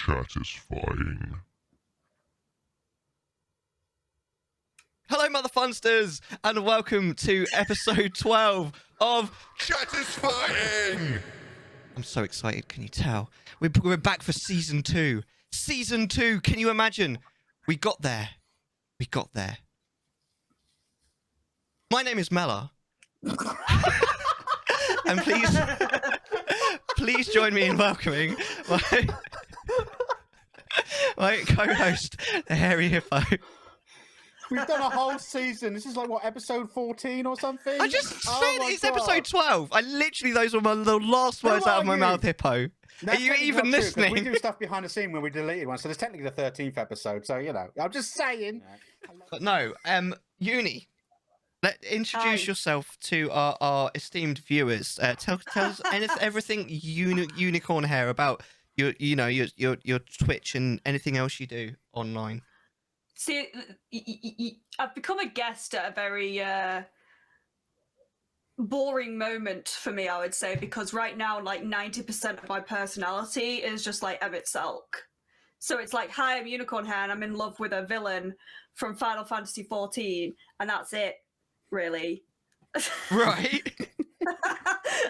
Chattisfying. Hello, Mother Funsters, and welcome to episode 12 of Chattisfying! I'm so excited, can you tell? We're back for season 2. Season 2, can you imagine? We got there. We got there. My name is Mellar. And please join me in welcoming my co-host, the hairy hippo. We've done a whole season. This is like, what, episode 14 or something? I just said it's God. episode 12. I literally, those were the last words out of my mouth, Hippo. That's Are you technically even not true, 'cause listening? We do stuff behind the scene when we deleted one, so there's technically the 13th episode. So, you know, I'm just saying. But no, Uni, introduce yourself to our esteemed viewers. Tell us everything unicorn hair about your Twitch and anything else you do online. See, I've become a guest at a very boring moment for me, I would say, because right now, like 90% of my personality is just like Emmett Selk. So it's like, hi, I'm Unicorn Hair, and I'm in love with a villain from Final Fantasy XIV, and that's it, really. Right.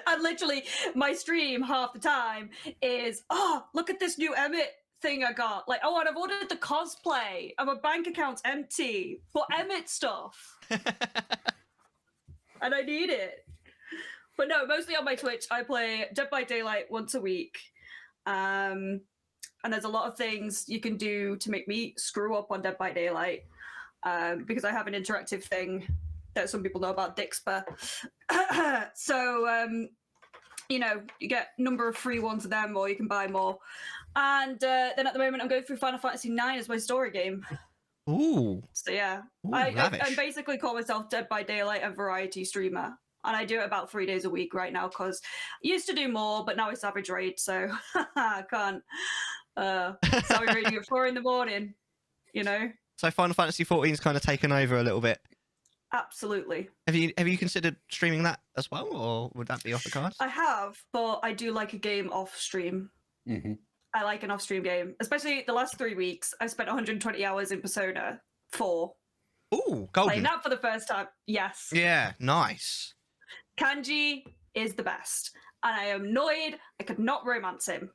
And literally, my stream half the time is, oh, look at this new Emmett thing I got. Like, oh, and I've ordered the cosplay, and my bank account's empty for Emmett stuff. And I need it. But no, mostly on my Twitch, I play Dead by Daylight once a week. And there's a lot of things you can do to make me screw up on Dead by Daylight. Because I have an interactive thing that some people know about, Dixper. So, you know, you get a number of free ones of them, or you can buy more. And then at the moment, I'm going through Final Fantasy IX as my story game. Ooh. So yeah, Ooh, I basically call myself Dead by Daylight and variety streamer, and I do it about 3 days a week right now because I used to do more, but now it's average rate, so I can't. Sorry, reading at 4 a.m, you know. So Final Fantasy XIV's kind of taken over a little bit. Absolutely. Have you considered streaming that as well, or would that be off the cards? I have, but I do like a game off stream. Mm-hmm. I like an off-stream game, especially the last 3 weeks. I spent 120 hours in Persona 4. Ooh, golden. Playing that for the first time. Yes. Yeah, nice. Kanji is the best, and I am annoyed I could not romance him.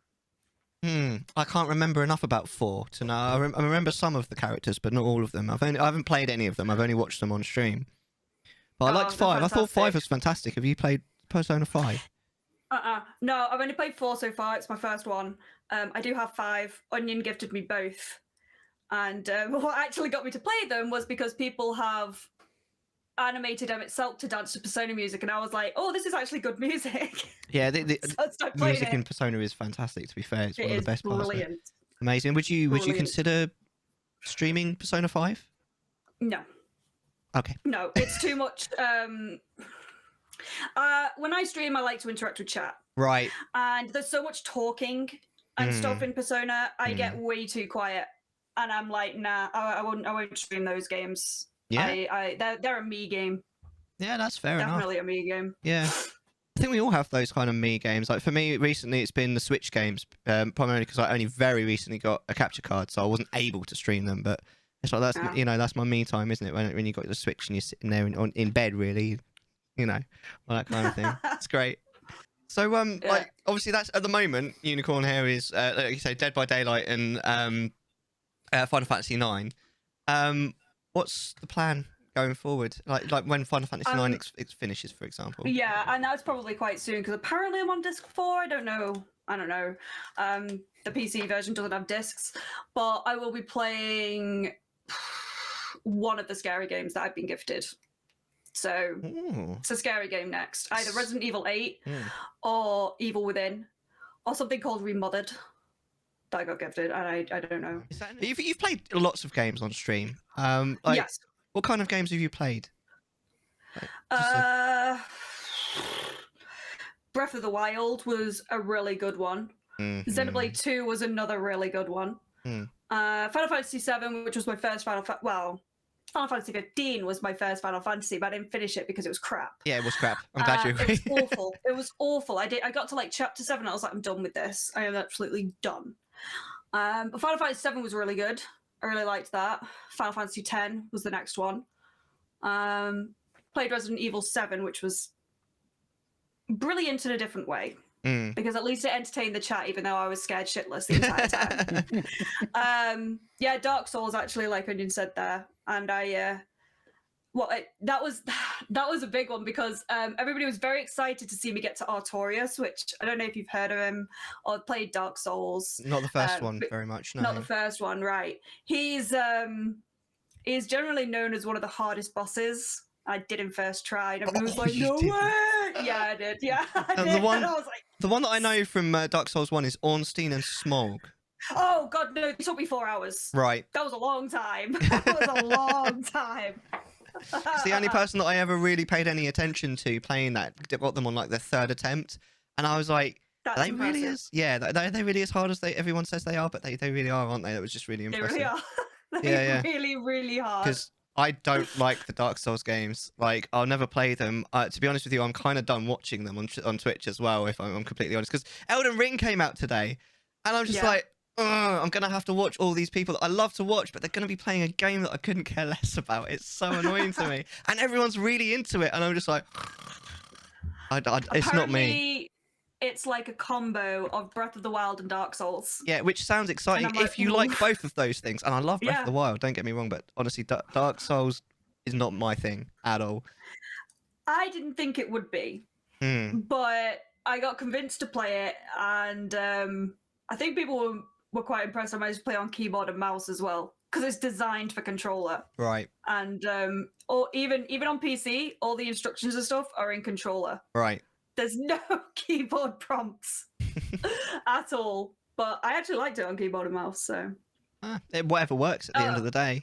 I can't remember enough about 4 to know. I remember some of the characters, but not all of them. I haven't played any of them. I've only watched them on stream. But I liked 5. I thought 5 was fantastic. Have you played Persona 5? No, I've only played 4 so far. It's my first one. I do have 5. Onion gifted me both. And what actually got me to play them was because people have animated Emmett Selk to dance to Persona music, and I was like, oh, this is actually good music. Yeah, the So music in Persona is fantastic, to be fair. It's one of the best parts. Brilliant. Amazing. Would you consider streaming Persona 5? No. Okay. No, it's too much. When I stream, I like to interact with chat. Right. And there's so much talking and stuff in Persona, I get way too quiet. And I'm like, nah, I won't stream those games. Yeah. They're a me game. Yeah, that's fair enough. Definitely a me game. Yeah. I think we all have those kind of me games. Like for me, recently it's been the Switch games, primarily because I only very recently got a capture card, so I wasn't able to stream them. But it's like that's my me time, isn't it? When you got the Switch and you're sitting there in bed, really, all that kind of thing. It's great. So like obviously that's at the moment Unicorn Hair is like you say Dead by Daylight and Final Fantasy IX. What's the plan going forward? Like when Final Fantasy IX finishes, for example. Yeah, and that's probably quite soon because apparently I'm on disc 4. I don't know. The PC version doesn't have discs, but I will be playing one of the scary games that I've been gifted. So it's a scary game next. Either Resident Evil 8 or Evil Within or something called Remothered that I got gifted, and I don't know. You've played lots of games on stream. Yes. What kind of games have you played? Breath of the Wild was a really good one. Xenoblade 2 was another really good one. Final Fantasy 7, which was my first Final Fantasy 15 was my first Final Fantasy, but I didn't finish it because it was crap. Yeah, it was crap. I'm glad you agree. It was awful. It was awful. I got to like chapter 7 and I was like, I'm done with this. I am absolutely done. But Final Fantasy VII was really good. I really liked that. Final Fantasy X was the next one. Played Resident Evil 7, which was brilliant in a different way. Because at least it entertained the chat, even though I was scared shitless the entire time. Yeah, Dark Souls, actually, like Onion said there. And that was a big one because everybody was very excited to see me get to Artorias, which I don't know if you've heard of him or played Dark Souls. Not the first one, very much. No. Not the first one, right? He's generally known as one of the hardest bosses. I did him first try, and everyone was like, "No way!" Yeah, I did. Yeah, I did. The one, and I was like, the one that I know from Dark Souls 1 is Ornstein and Smog. "Oh God, no! It took me 4 hours. Right. That was a long time. That was a long time." It's the only person that I ever really paid any attention to playing that. Got them on like their 3rd attempt, and I was like, That's "Are they impressive. really as they really as hard as everyone says they are?" But they really are, aren't they? That was just really They impressive. really are. Yeah. Really, really hard. Because I don't like the Dark Souls games. Like, I'll never play them. To be honest with you, I'm kind of done watching them on Twitch as well, if I'm completely honest. Because Elden Ring came out today, and I'm just like, I'm going to have to watch all these people that I love to watch, but they're going to be playing a game that I couldn't care less about. It's so annoying to me. And everyone's really into it, and I'm just like, it's not me. It's like a combo of Breath of the Wild and Dark Souls. Yeah, which sounds exciting like, if you like both of those things. And I love Breath of the Wild, don't get me wrong, but honestly, Dark Souls is not my thing at all. I didn't think it would be, but I got convinced to play it, and I think people were quite impressed. I managed to play on keyboard and mouse as well, because it's designed for controller. Right. And or even on PC, all the instructions and stuff are in controller. Right. There's no keyboard prompts at all. But I actually liked it on keyboard and mouse, so... whatever works at the end of the day.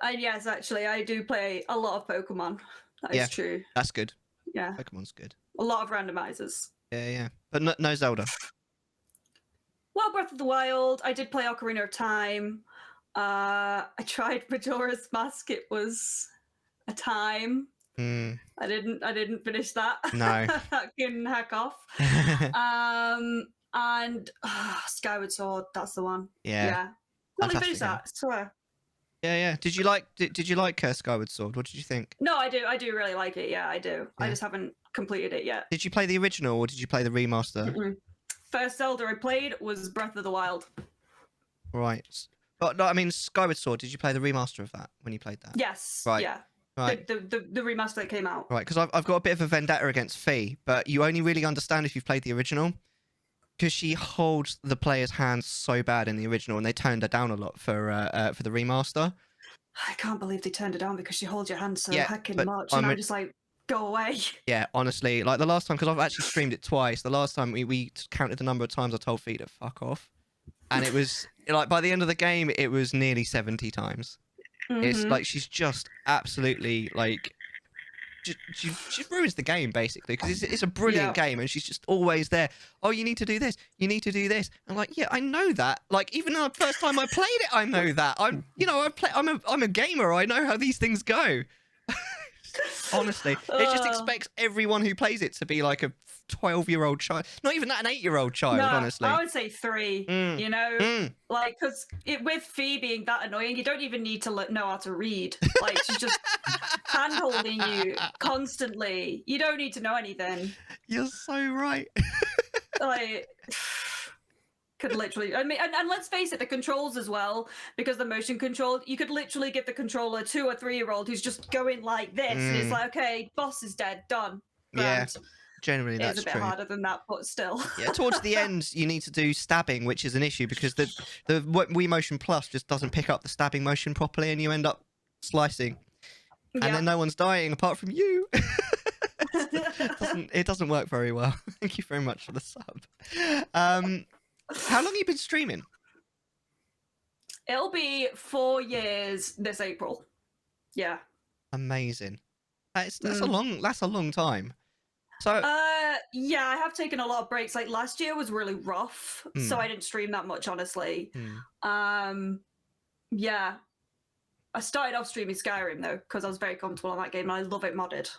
And yes, actually, I do play a lot of Pokemon. That is true. That's good. Yeah. Pokemon's good. A lot of randomizers. Yeah. But no Zelda. Well, Breath of the Wild. I did play Ocarina of Time. I tried Majora's Mask. It was a time. I didn't finish that. No. Can hack off. And Skyward Sword, that's the one. Yeah. Totally finished that, I swear. Yeah. Did you like Skyward Sword? What did you think? No, I do really like it. Yeah, I do. I just haven't completed it yet. Did you play the original or did you play the remaster? First Zelda I played was Breath of the Wild. Right. But no, I mean Skyward Sword. Did you play the remaster of that when you played that? Yes. Right. Yeah. Right. The remaster that came out. Right, because I've got a bit of a vendetta against Fee, but you only really understand if you've played the original, because she holds the player's hands so bad in the original, and they toned her down a lot for the remaster. I can't believe they turned it down because she holds your hand so heckin' but much, and I'm just like, go away. Yeah, honestly, like the last time, because I've actually streamed it twice. The last time we counted the number of times I told Fee to fuck off, and it was like by the end of the game, it was nearly 70 times. It's like she's just absolutely like she ruins the game basically, because it's a brilliant game and she's just always there. Oh, you need to do this. You need to do this. I'm like, yeah, I know that. Like even the first time I played it, I know that. I'm a gamer. I know how these things go. Honestly, it just expects everyone who plays it to be like a 12-year-old child. Not even that, an 8-year-old child, No, honestly. I would say 3, you know? Like, because with Fee being that annoying, you don't even need to know how to read. Like, she's just hand-holding you constantly. You don't need to know anything. You're so right. Like... could literally, I mean, and let's face it, the controls as well, because the motion control, you could literally give the controller to a 3-year-old who's just going like this, and it's like, okay, boss is dead, done. Yeah, generally that's true. It's a bit harder than that, but still. Yeah, towards the end, you need to do stabbing, which is an issue because the Wii Motion Plus just doesn't pick up the stabbing motion properly, and you end up slicing, and then no one's dying apart from you. It doesn't work very well. Thank you very much for the sub. How long have you been streaming? It'll be 4 years this April. Yeah. Amazing. That's a long time. So yeah, I have taken a lot of breaks. Like last year was really rough, so I didn't stream that much, honestly. Yeah. I started off streaming Skyrim though, because I was very comfortable on that game and I love it modded.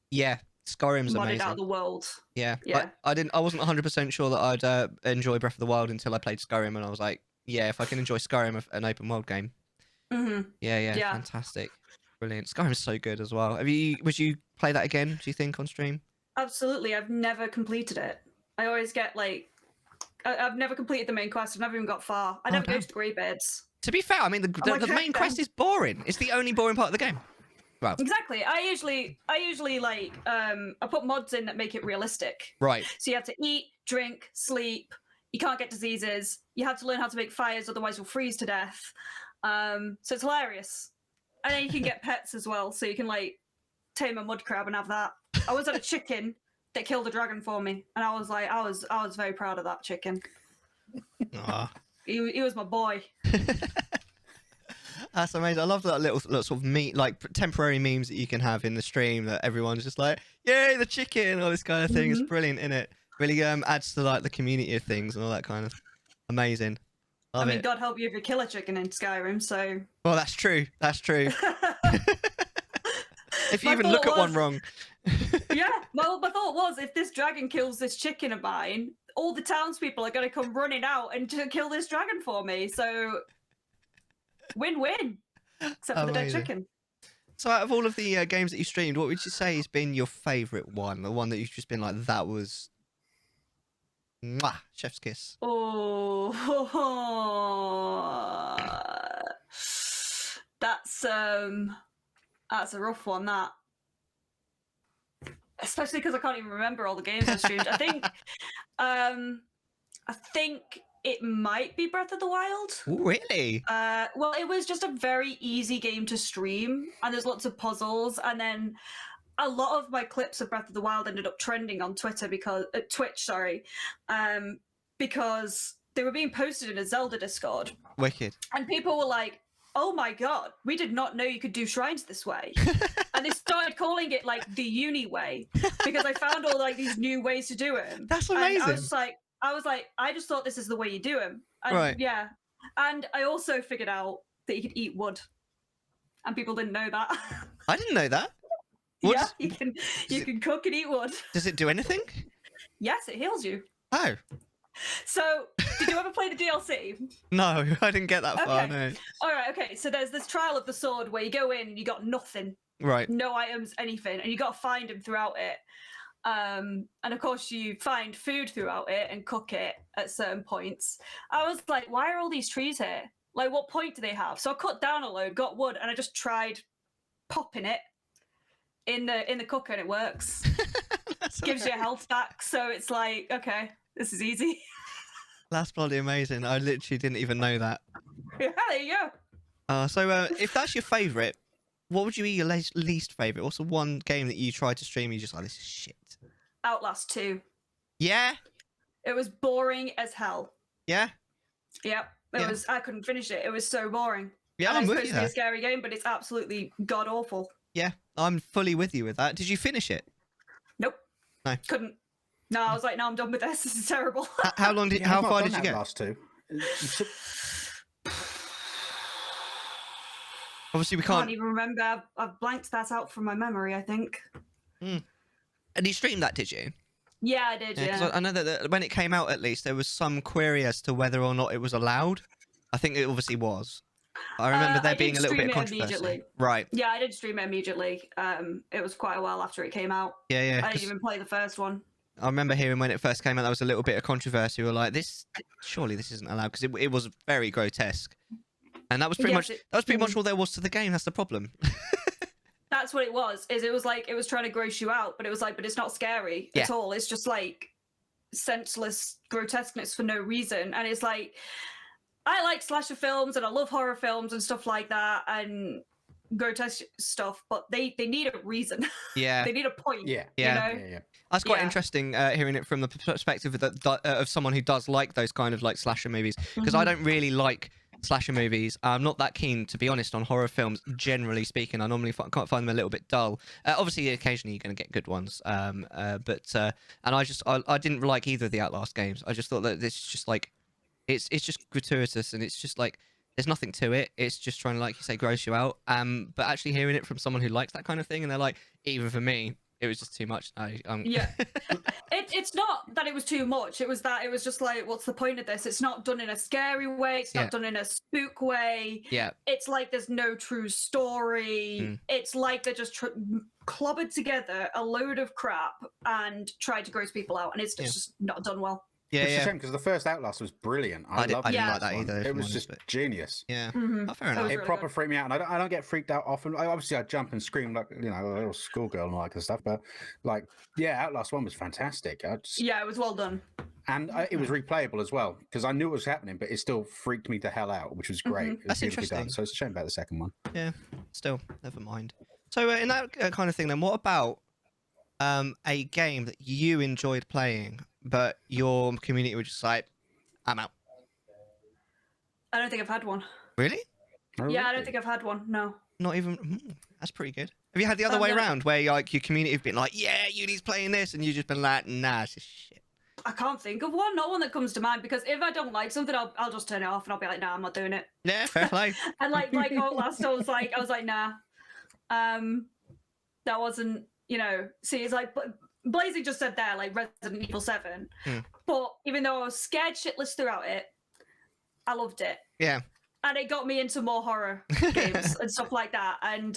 Yeah. Skyrim's modded amazing. out the world. Yeah, Yeah. I wasn't 100% sure that I'd enjoy Breath of the Wild until I played Skyrim, and I was like, yeah, if I can enjoy Skyrim, an open world game, yeah, Yeah. fantastic, brilliant. Skyrim's so good as well. Would you play that again? Do you think on stream? Absolutely. I've never completed it. I always get like, I've never completed the main quest. I've never even got far. I never go to the Greybirds. To be fair, I mean the main quest is boring. It's the only boring part of the game. Well, Exactly. I usually like I put mods in that make it realistic. right. So you have to eat, drink, sleep. You can't get diseases. You have to learn how to make fires, otherwise you'll freeze to death. So it's hilarious. And then you can get pets as well, so you can like tame a mud crab and have that. I once had a chicken that killed a dragon for me, and I was like, I was very proud of that chicken. Aw. He was my boy. That's amazing. I love that little sort of temporary memes that you can have in the stream that everyone's just like, yay, the chicken, all this kind of thing. It's brilliant, isn't it? Really adds to like the community of things and all that kind of amazing. Love I mean, it. God help you if you kill a chicken in Skyrim, so... Well, that's true. That's true. If you My even thought look at one was- wrong. Yeah, well, my thought was, if this dragon kills this chicken of mine, all the townspeople are going to come running out and to kill this dragon for me, so... Win-win. Except for the dead Amazing. chicken. So out of all of the games that you streamed, what would you say has been your favourite one? The one that you've just been like, that was... Mwah, chef's kiss. Oh, that's a rough one. That, especially because I can't even remember all the games I streamed. I think it might be Breath of the Wild. Ooh, really? Well, it was just a very easy game to stream, and there's lots of puzzles, and then a lot of my clips of Breath of the Wild ended up trending on Twitter because Twitch, because they were being posted in a Zelda Discord, Wicked. and people were like, "Oh my god, we did not know you could do shrines this way," and they started calling it like the uni way because I found all like these new ways to do it. That's And amazing. I was like, I just thought this is the way you do them. And, Right. Yeah. And I also figured out that you could eat wood, and people didn't know that. I didn't know that. What Yeah, does- you can cook and eat wood. Does it do anything? Yes, it heals you. Oh. So, did you ever play the DLC? No, I didn't get that far, Okay. no. All right, okay. So there's this Trial of the Sword where you go in and you got nothing, Right. no items, anything, and you got to find them throughout it. And of course, you find food throughout it and cook it at certain points. I was like, why are all these trees here? Like, what point do they have? So I cut down a load, got wood, and I just tried popping it in the cooker, and it works. Gives you a health stack, so it's like, okay, this is easy. That's bloody amazing. I literally didn't even know that. Yeah, there you go. So if that's your favourite, what would you be your least favourite? What's the one game that you tried to stream and you're just like, this is shit? Outlast 2. Yeah? It was boring as hell. Yeah? Yep. Yeah. I couldn't finish it. It was so boring. Yeah, And I'm it's with supposed you to be there. a scary game, but it's absolutely god awful. Yeah, I'm fully with you with that. Did you finish it? Nope. No. Couldn't. No, I was like, no, I'm done with this. This is terrible. How long did? Yeah, How I've not far done did you that get? Last two. Obviously, we I can't can't. even remember. I've blanked that out from my memory, I think. And you streamed that, did you? Yeah, I did, yeah. 'Cause I know that when it came out, at least there was some query as to whether or not it was allowed. I think it obviously was. I remember there I being did a little bit of stream it controversy. immediately. Right. Yeah, I did stream it immediately. It was quite a while after it came out. Yeah, yeah. I 'cause didn't even play the first one. I remember hearing when it first came out, there was a little bit of controversy. We were like, surely this isn't allowed, because it was very grotesque. And that was pretty Yes, much all there was to the game. That's the problem. That's what it was. It was like, it was trying to gross you out, but it was like, but it's not scary at Yeah. all. It's just like senseless grotesqueness for no reason. And it's like, I like slasher films and I love horror films and stuff like that and grotesque stuff, but they need a reason. Yeah. They need a point. Yeah. Yeah. You know? Yeah. That's quite Yeah. interesting hearing it from the perspective of someone who does like those kind of like slasher movies, because I don't really like slasher movies. I'm not that keen, to be honest, on horror films. Generally speaking, I normally can't find them a little bit dull. Obviously, occasionally you're going to get good ones, and I didn't like either of the Outlast games. I just thought that this is just like it's just gratuitous, and it's just like there's nothing to it. It's just trying to, like you say, gross you out. But actually hearing it from someone who likes that kind of thing, and they're like, even for me, it was just too much. Yeah. It's not that it was too much. It was that it was just like, what's the point of this? It's not done in a scary way. It's not done in a spook way. Yeah. It's like there's no true story. It's like they're just clobbered together a load of crap and tried to gross people out, and it's just not done well. Yeah, It's a shame because the first Outlast was brilliant. I didn't like that one. either. It was just genius. Yeah, Mm-hmm. oh, fair enough. Really It proper freaked me out, and I don't get freaked out often. Obviously, I jump and scream like a little schoolgirl and all that kind of stuff. But like, yeah, Outlast 1 was fantastic. Yeah, it was well done, and it was replayable as well because I knew what was happening, but it still freaked me the hell out, which was great. It was That's beautifully interesting. done. So it's a shame about the second one. Yeah, still, never mind. So in that kind of thing, then what about a game that you enjoyed playing, but your community were just like, I'm out? I don't think I've had one. Really? Oh, Yeah, I really? don't think I've had one. No. Not even. That's pretty good. Have you had the other way around, where like your community have been like, yeah, Uni's playing this, and you've just been like, nah, it's just shit? I can't think of one. Not one that comes to mind, because if I don't like something, I'll just turn it off and I'll be like, nah, I'm not doing it. Yeah, fair play. And like Outlast, I was like, nah. That wasn't, See, it's like Blazing just said there, like Resident Evil 7. But even though I was scared shitless throughout it, I loved it. Yeah. And it got me into more horror games and stuff like that. And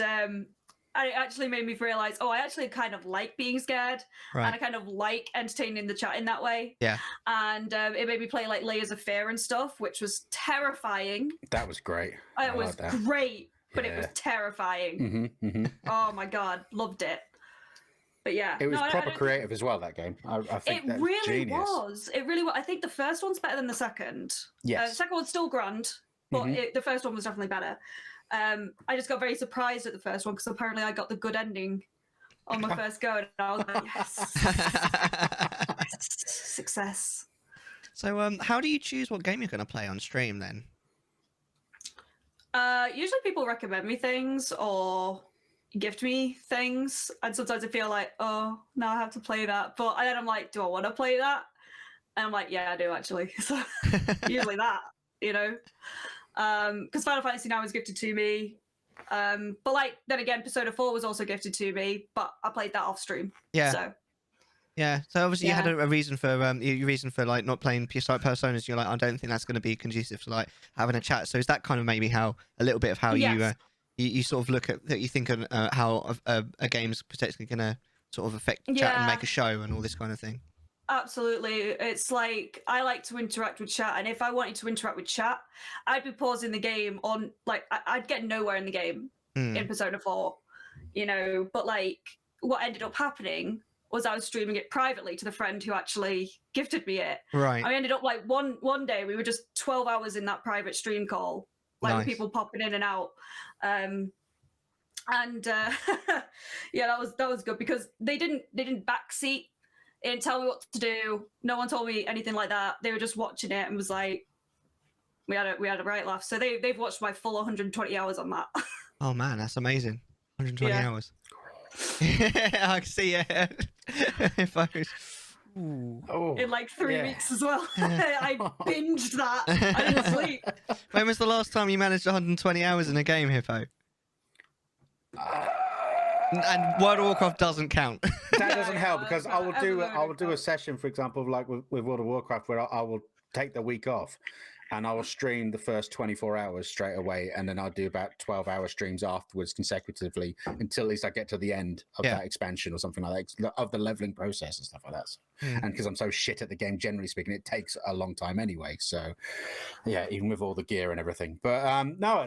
it actually made me realize, I actually kind of like being scared. Right. And I kind of like entertaining the chat in that way. Yeah. And it made me play like Layers of Fear and stuff, which was terrifying. That was great. It was great, but it was terrifying. Oh my God, loved it. But yeah, it was proper creative as well. That game, I think it really was. It really was. I think the first one's better than the second. Yes, the second one's still grand, but the first one was definitely better. I just got very surprised at the first one because apparently I got the good ending on my first go, and I was like, yes, success. So, how do you choose what game you're going to play on stream then? Usually people recommend me things or gift me things, and sometimes I feel like, oh, now I have to play that, but then I'm like, do I want to play that? And I'm like, yeah, I do actually. So usually that, because Final Fantasy now is gifted to me, but like then again, Persona 4 was also gifted to me, but I played that off stream. So obviously you had a reason for like not playing Personas. You're like, I don't think that's going to be conducive to like having a chat. So is that kind of maybe how a little bit of how you sort of look at that? You think how a game's potentially going to sort of affect chat and make a show and all this kind of thing. Absolutely. It's like I like to interact with chat, and if I wanted to interact with chat, I'd be pausing the game on like I'd get nowhere in the game in Persona 4, but like what ended up happening was I was streaming it privately to the friend who actually gifted me it. Right. I ended up like one day we were just 12 hours in that private stream call, like with people popping in and out. Yeah, that was good because they didn't backseat. They didn't tell me what to do. No one told me anything like that. They were just watching it and was like, we had a right laugh. So they've watched my full 120 hours on that. Oh man, that's amazing. 120 hours. I can see it. If I was... in like 3 weeks as well. I binged that. I didn't sleep. When was the last time you managed 120 hours in a game, Hippo? And World of Warcraft doesn't count. That doesn't help because I will do a session, for example, like with World of Warcraft, where I will take the week off, and I will stream the first 24 hours straight away, and then I'll do about 12-hour streams afterwards consecutively until at least I get to the end of that expansion or something like that, of the leveling process and stuff like that. And because I'm so shit at the game, generally speaking, it takes a long time anyway. So, yeah, even with all the gear and everything. But no,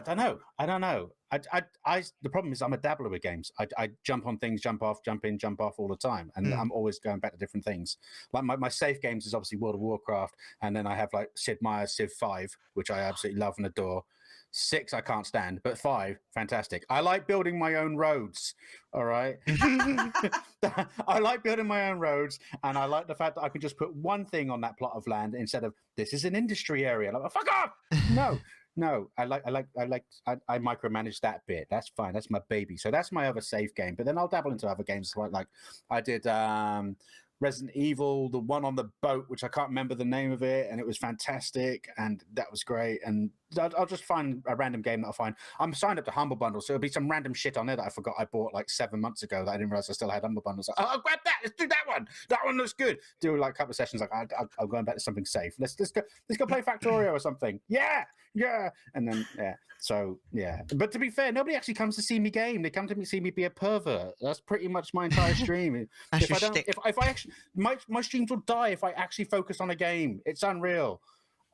I don't know. The problem is I'm a dabbler with games. I jump on things, jump off, jump in, jump off all the time, and I'm always going back to different things. Like my safe games is obviously World of Warcraft, and then I have like Sid Meier's Civ 5, which I absolutely love and adore. 6 I can't stand, but 5 fantastic. I like building my own roads. All right, I like building my own roads, and I like the fact that I can just put one thing on that plot of land instead of this is an industry area. Like, fuck off! No, I micromanage that bit. That's fine. That's my baby. So that's my other safe game. But then I'll dabble into other games. Like I did Resident Evil, the one on the boat, which I can't remember the name of it, and it was fantastic, and that was great. And I'll just find a random game that I'll find. I'm signed up to Humble Bundle, so it'll be some random shit on there that I forgot I bought like 7 months ago that I didn't realize I still had Humble Bundles. Like, oh, grab that! Let's do that one. That one looks good. Do like a couple of sessions. Like I'm going back to something safe. Let's go play Factorio or something. Yeah. And then So yeah, but to be fair, nobody actually comes to see me game. They come to see me be a pervert. That's pretty much my entire stream. If I actually, my streams will die if I actually focus on a game. It's unreal.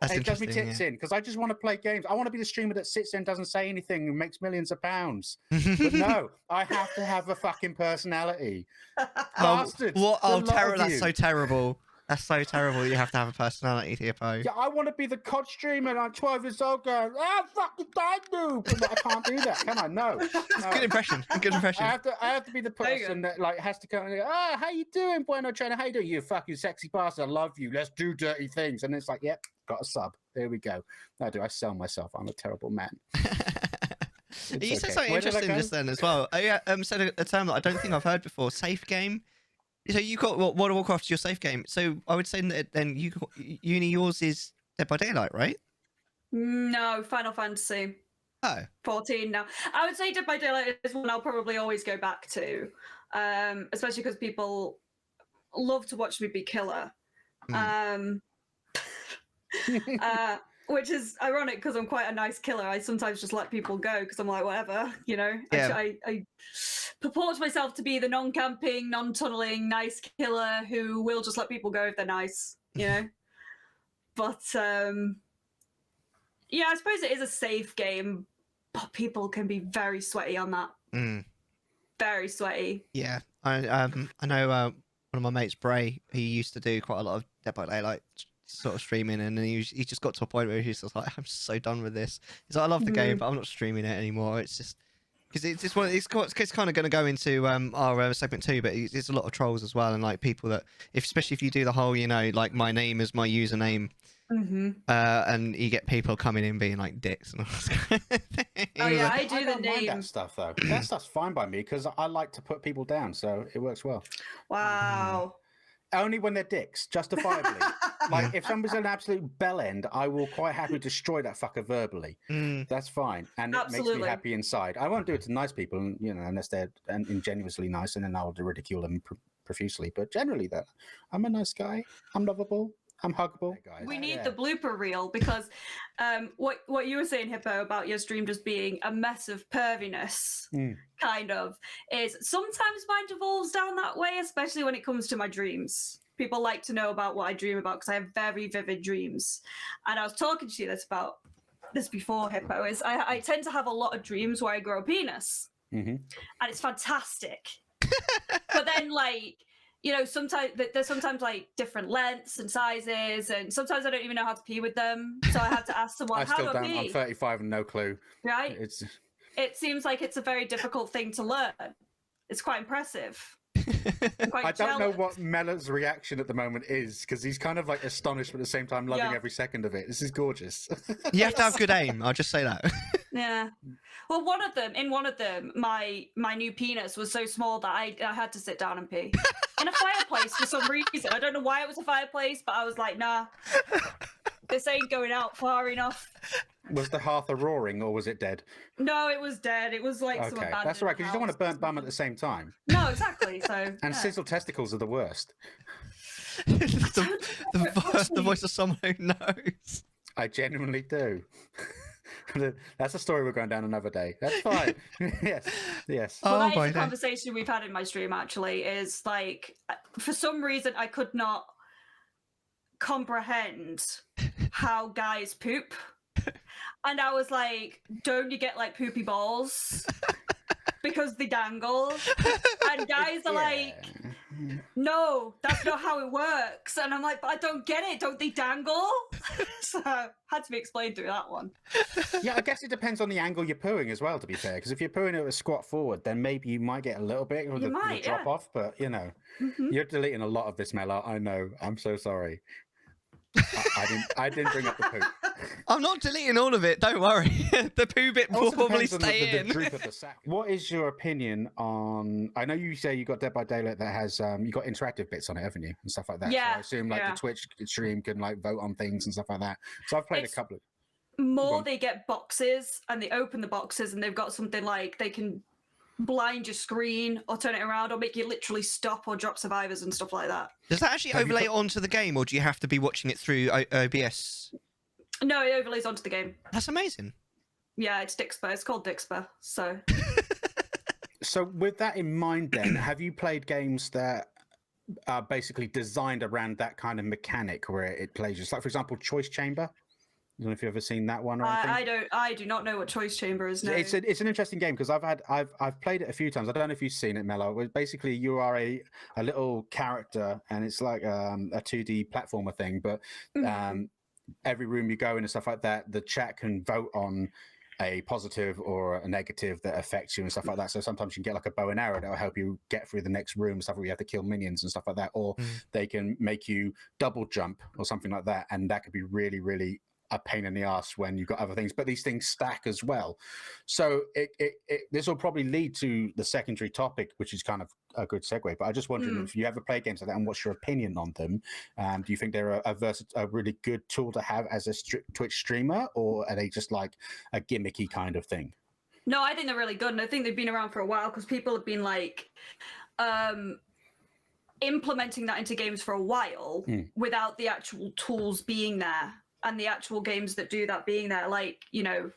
It does me tits in because I just want to play games. I want to be the streamer that sits there and doesn't say anything and makes millions of pounds. But no, I have to have a fucking personality. Bastards. That's so terrible. That's so terrible that you have to have a personality, Hippo. Yeah, I want to be the COD streamer and I'm 12 years old going, fucking die, dude. But I can't do that, can I? No. Good impression. Good impression. I have to be the person that like has to come and go, how you doing, Bueno Trainer? How you doing? You fucking sexy bastard. I love you. Let's do dirty things. And it's like, yep, got a sub. There we go. No, do I sell myself? I'm a terrible man. You said something interesting just then as well. I said a term that I don't think I've heard before, safe game. So you got World of Warcraft, your safe game. So I would say that then yours is Dead by Daylight, right? No, Final Fantasy. 14 now. I would say Dead by Daylight is one I'll probably always go back to, especially because people love to watch me be killer. Which is ironic because I'm quite a nice killer. I sometimes just let people go because I'm like, whatever, you know. Yeah. I purport myself to be the non-camping, non-tunneling, nice killer who will just let people go if they're nice, you know. But yeah, I suppose it is a safe game, but people can be very sweaty on that. Very sweaty. Yeah, I know one of my mates, Bray. He used to do quite a lot of Dead by Daylight sort of streaming, and then he just got to a point where he's just like, I'm so done with this. He's like, I love the game, but I'm not streaming it anymore. It's just because it's kind of going to go into our segment 2, but there's a lot of trolls as well, and like people that, especially if you do the whole, you know, like my name is my username, and you get people coming in being like dicks and all this kind of thing. Oh yeah, I do the don't name. mind that stuff though. That stuff's fine by me because I like to put people down, so it works well. Wow. Only when they're dicks, justifiably. Like, if somebody's an absolute bell end, I will quite happily destroy that fucker verbally. That's fine. And it makes me happy inside. I won't do it to nice people, you know, unless they're ingenuously nice, and then I'll ridicule them profusely. But generally, I'm a nice guy. I'm lovable. I'm huggable. We need the blooper reel because what you were saying, Hippo, about your stream just being a mess of perviness, kind of, is sometimes mine devolves down that way, especially when it comes to my dreams. People like to know about what I dream about because I have very vivid dreams. And I was talking to you about this before, Hippo, is I tend to have a lot of dreams where I grow a penis. And it's fantastic. But then, like, you know, sometimes there's like different lengths and sizes, and sometimes I don't even know how to pee with them. So I have to ask someone, how do I pee? I'm 35 and no clue. Right? It seems like it's a very difficult thing to learn. It's quite impressive. I don't know what Mellar's reaction at the moment is because he's kind of like astonished, but at the same time loving every second of it. This is gorgeous. You have to have good aim. I'll just say that. Yeah. Well, in one of them, my new penis was so small that I had to sit down and pee in a fireplace for some reason. I don't know why it was a fireplace, but I was like, nah, this ain't going out far enough. Was the hearth a roaring or was it dead? No, it was dead. It was like some okay, abandoned that's all right because you don't want to burn house. bum at the same time. No, exactly. So and sizzle testicles are the worst. the voice of someone who knows. I genuinely do. That's a story we're going down another day. That's fine. yes. Well, that is a conversation we've had in my stream. Actually, is like for some reason I could not comprehend how guys poop. And I was like, don't you get like poopy balls? Because they dangle. And guys are like, no, that's not how it works. And I'm like, but I don't get it. Don't they dangle? So had to be explained through that one. Yeah, I guess it depends on the angle you're pooing as well, to be fair. Because if you're pooing at a squat forward, then maybe you might get a little bit of the drop off. But, you know, you're deleting a lot of this, Mellar. I know. I'm so sorry. I didn't bring up the poop. I'm not deleting all of it. Don't worry. The poo bit will Also probably depends on stay the in. droop of the sack. What is your opinion on? I know you say you got Dead by Daylight that has you got interactive bits on it, haven't you, and stuff like that. Yeah, So I assume like the Twitch stream can like vote on things and stuff like that. So I've played It's a couple of. more they get boxes and they open the boxes and they've got something like they can blind your screen or turn it around or make you literally stop or drop survivors and stuff like that. Does that actually overlay onto the game, or do you have to be watching it through OBS? No, it overlays onto the game. That's amazing. Yeah, it's Dixper. It's called Dixper. So. So with that in mind, then, have you played games that are basically designed around that kind of mechanic where it plays just like, for example, Choice Chamber? I don't know if you've ever seen that one or anything. I do not know what Choice Chamber is. No. It's an interesting game because I've played it a few times. I don't know if you've seen it, Mellar. Basically, you are a little character, and it's like a 2D platformer thing. But every room you go in and stuff like that, the chat can vote on a positive or a negative that affects you and stuff like that. So sometimes you can get like a bow and arrow that will help you get through the next room, stuff where you have to kill minions and stuff like that. Or they can make you double jump or something like that, and that could be really, really a pain in the ass when you've got other things, but these things stack as well. So this will probably lead to the secondary topic, which is kind of a good segue. But I just wondering if you ever play games like that, and what's your opinion on them? Do you think they're a really good tool to have as a Twitch streamer, or are they just like a gimmicky kind of thing? No, I think they're really good, and I think they've been around for a while because people have been like implementing that into games for a while without the actual tools being there. And the actual games that do that being there, like, you know,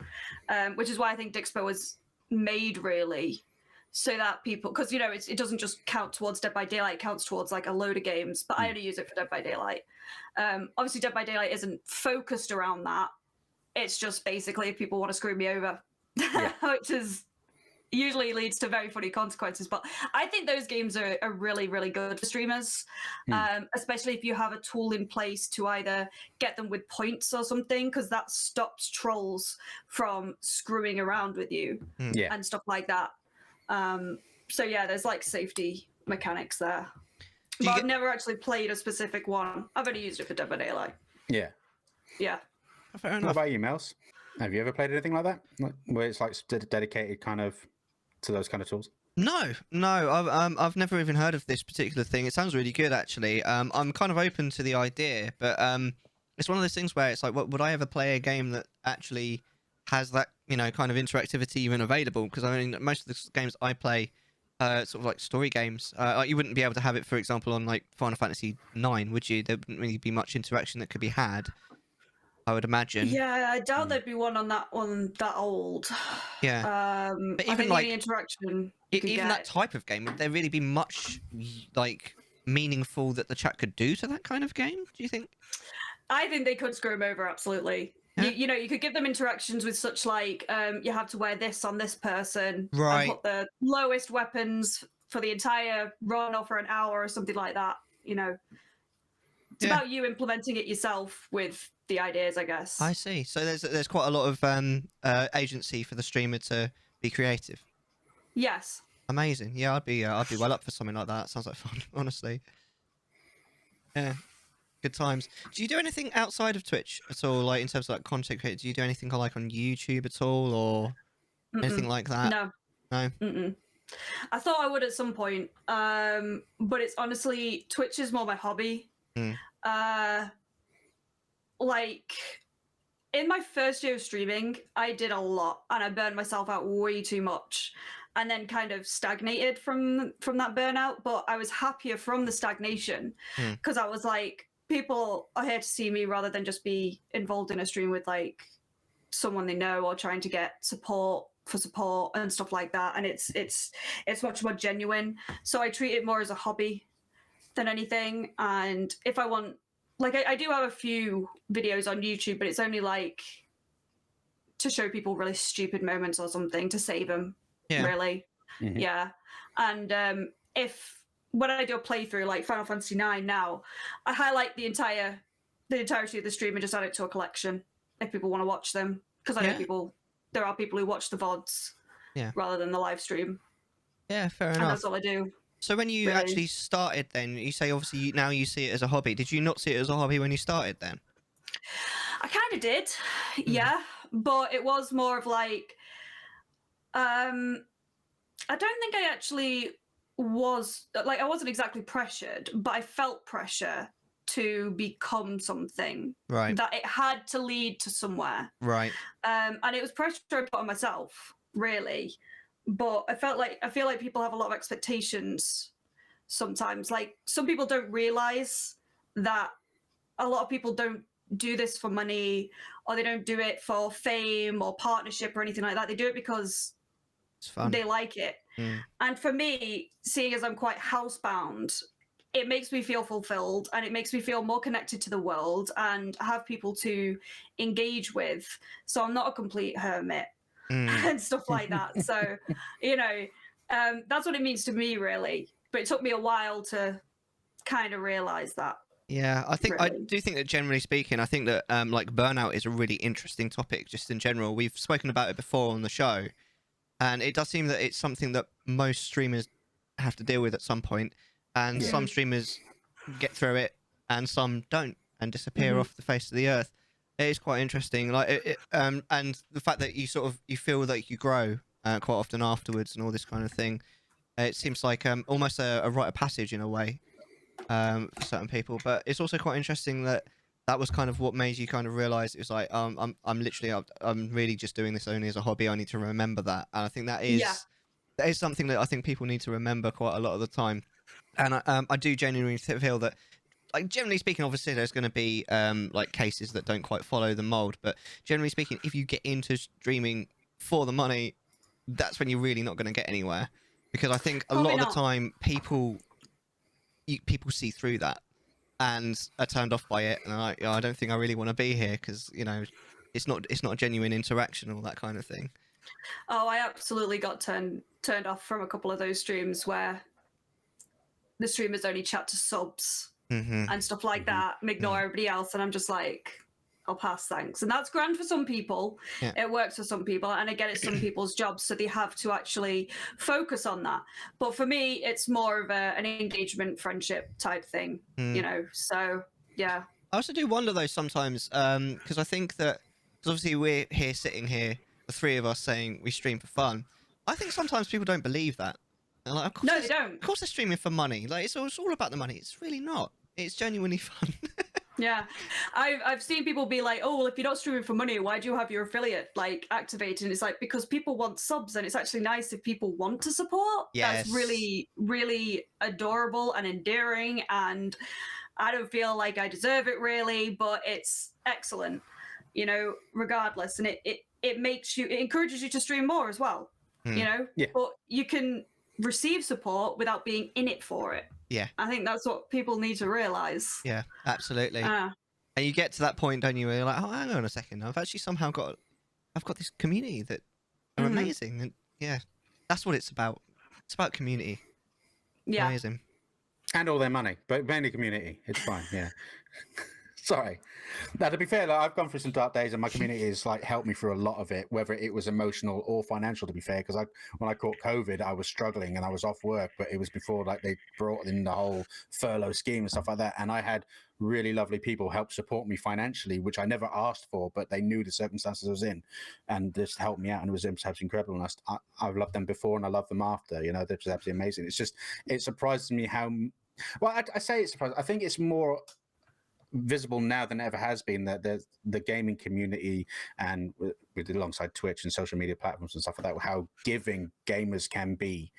which is why I think Dixpo was made really, so that people, because, you know, it doesn't just count towards Dead by Daylight, it counts towards like a load of games, but I only use it for Dead by Daylight. Obviously, Dead by Daylight isn't focused around that. It's just basically if people want to screw me over, which is usually leads to very funny consequences. But I think those games are really, really good for streamers, especially if you have a tool in place to either get them with points or something, because that stops trolls from screwing around with you and stuff like that. So yeah, there's like safety mechanics there. But I've never actually played a specific one. I've only used it for Dead by Daylight. Yeah. Yeah. Fair enough. What about you, Mels? Have you ever played anything like that, where it's like dedicated kind of to those kind of tools? No. I've never even heard of this particular thing. It sounds really good, actually. I'm kind of open to the idea, but it's one of those things where it's like, would I ever play a game that actually has that, you know, kind of interactivity even available? Because I mean, most of the games I play, sort of like story games, like you wouldn't be able to have it, for example, on like Final Fantasy IX, would you? There wouldn't really be much interaction that could be had, I would imagine. Yeah, I doubt there'd be one on that old. Yeah. But I even think like the interaction, even that type of game, would there really be much like meaningful that the chat could do to that kind of game? Do you think? I think they could screw them over, absolutely. Yeah. You know, you could give them interactions with such like, you have to wear this on this person, right? And put the lowest weapons for the entire run or for an hour or something like that. You know, it's about you implementing it yourself with the ideas, I guess. I see. So there's quite a lot of agency for the streamer to be creative. Yes. Amazing. Yeah, I'd be well up for something like that. Sounds like fun, honestly. Yeah, good times. Do you do anything outside of Twitch at all, like in terms of like content creation? Do you do anything like on YouTube at all, or anything like that? No. No. I thought I would at some point, but it's honestly Twitch is more my hobby. Like in my first year of streaming, I did a lot and I burned myself out way too much, and then kind of stagnated from that burnout. But I was happier from the stagnation because I was like, people are here to see me rather than just be involved in a stream with like someone they know or trying to get support and stuff like that. And it's much more genuine. So I treat it more as a hobby than anything. And if I want, like, I do have a few videos on YouTube, but it's only like to show people really stupid moments or something to save them, really. Yeah. And when I do a playthrough like Final Fantasy IX now, I highlight the entirety of the stream and just add it to a collection if people want to watch them, because I know there are people who watch the VODs rather than the live stream. Yeah, fair enough. And that's all I do. So when you actually started then, you say obviously now you see it as a hobby. Did you not see it as a hobby when you started then? I kind of did, yeah, but it was more of like, I don't think I actually was like, I wasn't exactly pressured, but I felt pressure to become something, Right. that it had to lead to somewhere. Right. And it was pressure I put on myself, really. But I feel like people have a lot of expectations sometimes. Like, some people don't realize that a lot of people don't do this for money, or they don't do it for fame or partnership or anything like that. They do it because It's fun. they like it. And for me, seeing as I'm quite housebound, it makes me feel fulfilled, and it makes me feel more connected to the world and have people to engage with. So I'm not a complete hermit and stuff like that. So, you know, that's what it means to me, really. But it took me a while to kind of realize that. Yeah, I think I Really. do think that, generally speaking, I think that like burnout is a really interesting topic just in general. We've spoken about it before on the show, and it does seem that it's something that most streamers have to deal with at some point, and some streamers get through it and some don't and disappear off the face of the earth. It is quite interesting, like and the fact that you feel like you grow quite often afterwards and all this kind of thing. It seems like almost a rite of passage in a way. For certain people, but it's also quite interesting that was kind of what made you kind of realize it was like I'm really just doing this only as a hobby. I need to remember that, and I think that is something that I think people need to remember quite a lot of the time. And I do genuinely feel that, like, generally speaking, obviously there's going to be like cases that don't quite follow the mold, but generally speaking, if you get into streaming for the money, that's when you're really not going to get anywhere, because I think a lot of the time people see through that and are turned off by it, and are like, I don't think I really want to be here, because, you know, it's not a genuine interaction, all that kind of thing. Oh, I absolutely got turned off from a couple of those streams where the streamers only chat to subs and stuff like that, and ignore everybody else, and I'm just like, I'll pass, thanks. And that's grand for some people. Yeah. It works for some people, and I get it's some people's jobs, so they have to actually focus on that. But for me, it's more of an engagement, friendship type thing, you know. So yeah. I also do wonder though sometimes, because I think that, because obviously we're here sitting here, the three of us, saying we stream for fun. I think sometimes people don't believe that. They're like, of course No, they don't. Of course they're streaming for money. Like, it's all about the money. It's really not. It's genuinely fun. Yeah, I've seen people be like, oh, well, if you're not streaming for money, why do you have your affiliate like activated? And it's like, because people want subs, and it's actually nice if people want to support. Yes. That's really, really adorable and endearing, and I don't feel like I deserve it really, but it's excellent, you know, regardless. And it encourages you to stream more as well, you know. Yeah. But you can receive support without being in it for it. Yeah. I think that's what people need to realize. Yeah, absolutely. And you get to that point, don't you, where you're like, oh, hang on a second, I've actually somehow got this community that are amazing. And yeah, that's what it's about. It's about community. Yeah. Amazing. And all their money, but mainly community. It's fine, yeah. Sorry. Now, to be fair, like, I've gone through some dark days, and my community has like helped me through a lot of it, whether it was emotional or financial. To be fair, because when I caught COVID, I was struggling and I was off work, but it was before like they brought in the whole furlough scheme and stuff like that, and I had really lovely people help support me financially, which I never asked for, but they knew the circumstances I was in, and just helped me out, and it was absolutely incredible. And I've loved them before, and I love them after. You know, they're just absolutely amazing. It surprises me how. Well, I say it's surprising. I think it's more visible now than it ever has been, that the gaming community, and with alongside Twitch and social media platforms and stuff like that, how giving gamers can be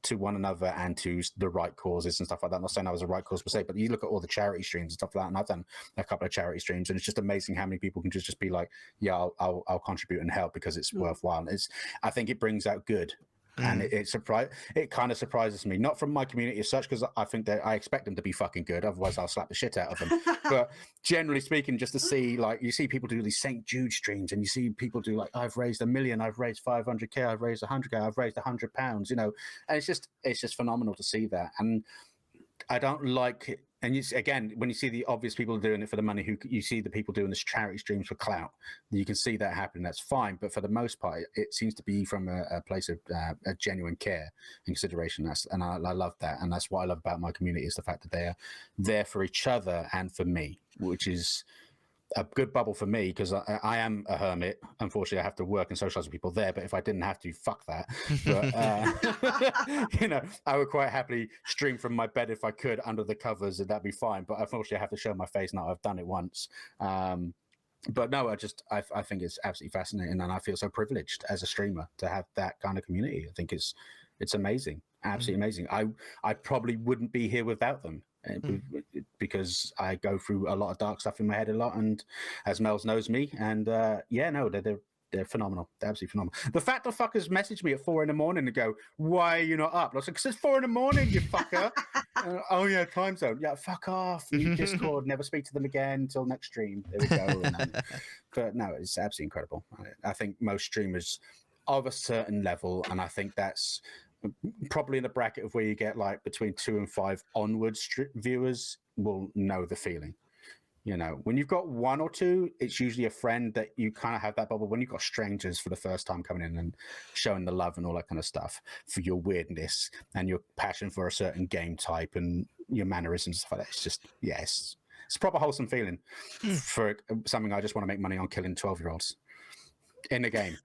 to one another and to the right causes and stuff like that. I'm not saying I was a right cause per se, but you look at all the charity streams and stuff like that, and I've done a couple of charity streams, and it's just amazing how many people can just be like, yeah, I'll contribute and help because it's worthwhile. I think it brings out good. And it kind of surprises me, not from my community as such, because I think that I expect them to be fucking good, otherwise I'll slap the shit out of them. But generally speaking, just to see, like, you see people do these St. Jude streams, and you see people do like, I've raised $1 million, I've raised 500k, I've raised 100k, I've raised £100, you know, and it's just phenomenal to see that. And I don't like it. And again, when you see the obvious people doing it for the money, you see the people doing this charity streams for clout, you can see that happening. That's fine. But for the most part, it seems to be from a place of a genuine care and consideration. I love that. And that's what I love about my community, is the fact that they're there for each other and for me, which is a good bubble for me because I am a hermit. Unfortunately, I have to work and socialize with people there. But if I didn't have to, fuck that. But you know, I would quite happily stream from my bed if I could under the covers, and that'd be fine. But unfortunately, I have to show my face now. I've done it once. But no, I think it's absolutely fascinating, and I feel so privileged as a streamer to have that kind of community. I think it's amazing, absolutely amazing. I probably wouldn't be here without them. Because I go through a lot of dark stuff in my head a lot, and as Mel's knows me, and they're phenomenal. They're absolutely phenomenal. The fact the fuckers message me at 4 a.m. and go, "Why are you not up?" I was like, "'Cause it's 4 a.m, you fucker." Oh yeah, time zone. Yeah, fuck off. Mute Discord. Never speak to them again until next stream. There we go. But no, it's absolutely incredible. I think most streamers of a certain level, and I think that's probably in the bracket of where you get like between 2 and 5 onwards viewers will know the feeling. You know, when you've got 1 or 2, it's usually a friend that you kind of have that bubble. When you've got strangers for the first time coming in and showing the love and all that kind of stuff for your weirdness and your passion for a certain game type and your mannerisms and stuff like that, it's just, yes, it's a proper wholesome feeling for something I just want to make money on killing 12-year-olds. In the game.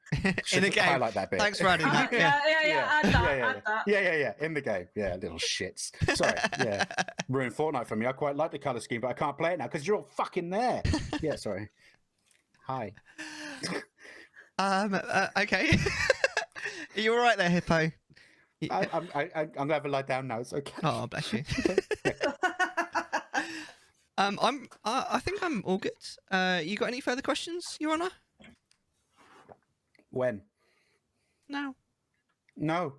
In the game. Highlight that bit. Thanks for adding that. Add that. Yeah. In the game. Yeah, little shits. Sorry. Yeah. Ruined Fortnite for me. I quite like the color scheme, but I can't play it now because you're all fucking there. Yeah, sorry. Hi. Okay. Are you all right there, Hippo? I'm gonna have a lie down now. It's okay. Oh, bless you. I think I'm all good. You got any further questions, Your Honor? When? No. No.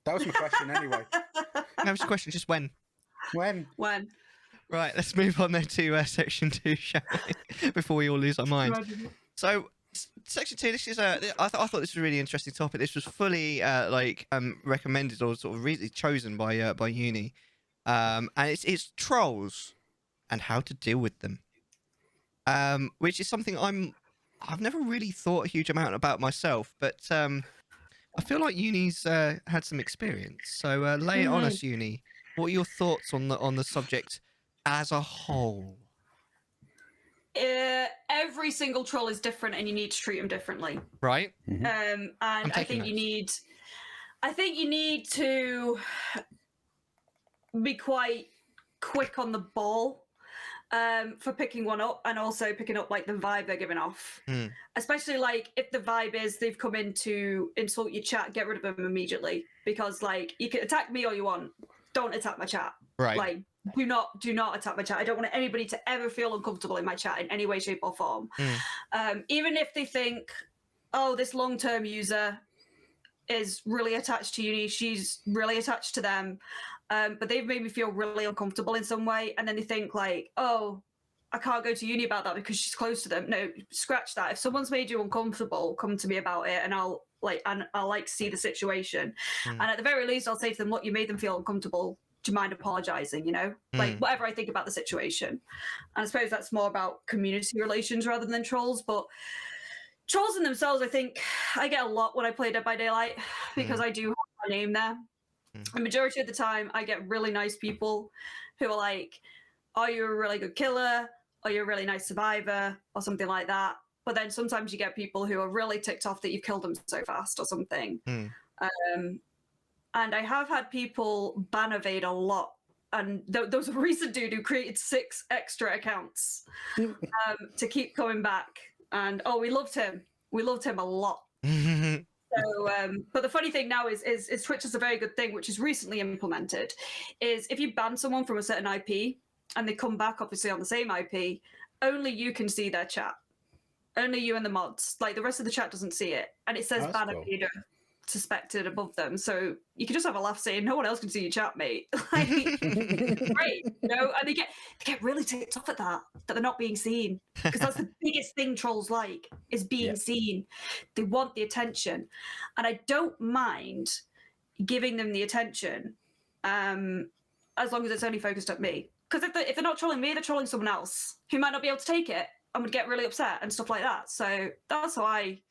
That was my question anyway. That was the question, just when? When? Right, let's move on then to section 2, shall we? Before we all lose our minds. So, section 2, this is I thought this was a really interesting topic. This was fully recommended or sort of really chosen by uni, and it's trolls and how to deal with them, which is something I've never really thought a huge amount about myself, but I feel like uni's had some experience. So lay it on us, uni. What are your thoughts on the subject as a whole? Every single troll is different, and you need to treat them differently. Right. And I think you need to be quite quick on the ball for picking one up, and also picking up like the vibe they're giving off. Especially like if the vibe is they've come in to insult your chat, get rid of them immediately, because like you can attack me all you want, don't attack my chat. Right. Like do not attack my chat. I don't want anybody to ever feel uncomfortable in my chat in any way, shape or form. Even if they think, oh, this long-term user is really attached to uni, she's really attached to them, but they've made me feel really uncomfortable in some way, and then they think like, oh, I can't go to uni about that because she's close to them. No, scratch that. If someone's made you uncomfortable, come to me about it, and I'll see the situation. And at the very least, I'll say to them, look, you made them feel uncomfortable. Do you mind apologizing? You know, like whatever I think about the situation. And I suppose that's more about community relations rather than trolls, but trolls in themselves, I think I get a lot when I play Dead by Daylight because I do have my name there. The majority of the time, I get really nice people who are like, oh, you're a really good killer, or you're a really nice survivor, or something like that. But then sometimes you get people who are really ticked off that you've killed them so fast or something. And I have had people ban evade a lot. And there was a recent dude who created 6 extra accounts to keep coming back. And we loved him. We loved him a lot. So, but the funny thing now is Twitch is a very good thing, which is recently implemented, is if you ban someone from a certain IP and they come back obviously on the same IP, only you can see their chat. Only you and the mods. Like the rest of the chat doesn't see it. And it says ban evade suspected above them. So you can just have a laugh saying, no one else can see your chat, mate. Like, great. You know, and they get really ticked off at that they're not being seen. Because that's the biggest thing trolls like, is being seen. They want the attention. And I don't mind giving them the attention as long as it's only focused at me. Because if they're not trolling me, they're trolling someone else who might not be able to take it and would get really upset and stuff like that. So that's how I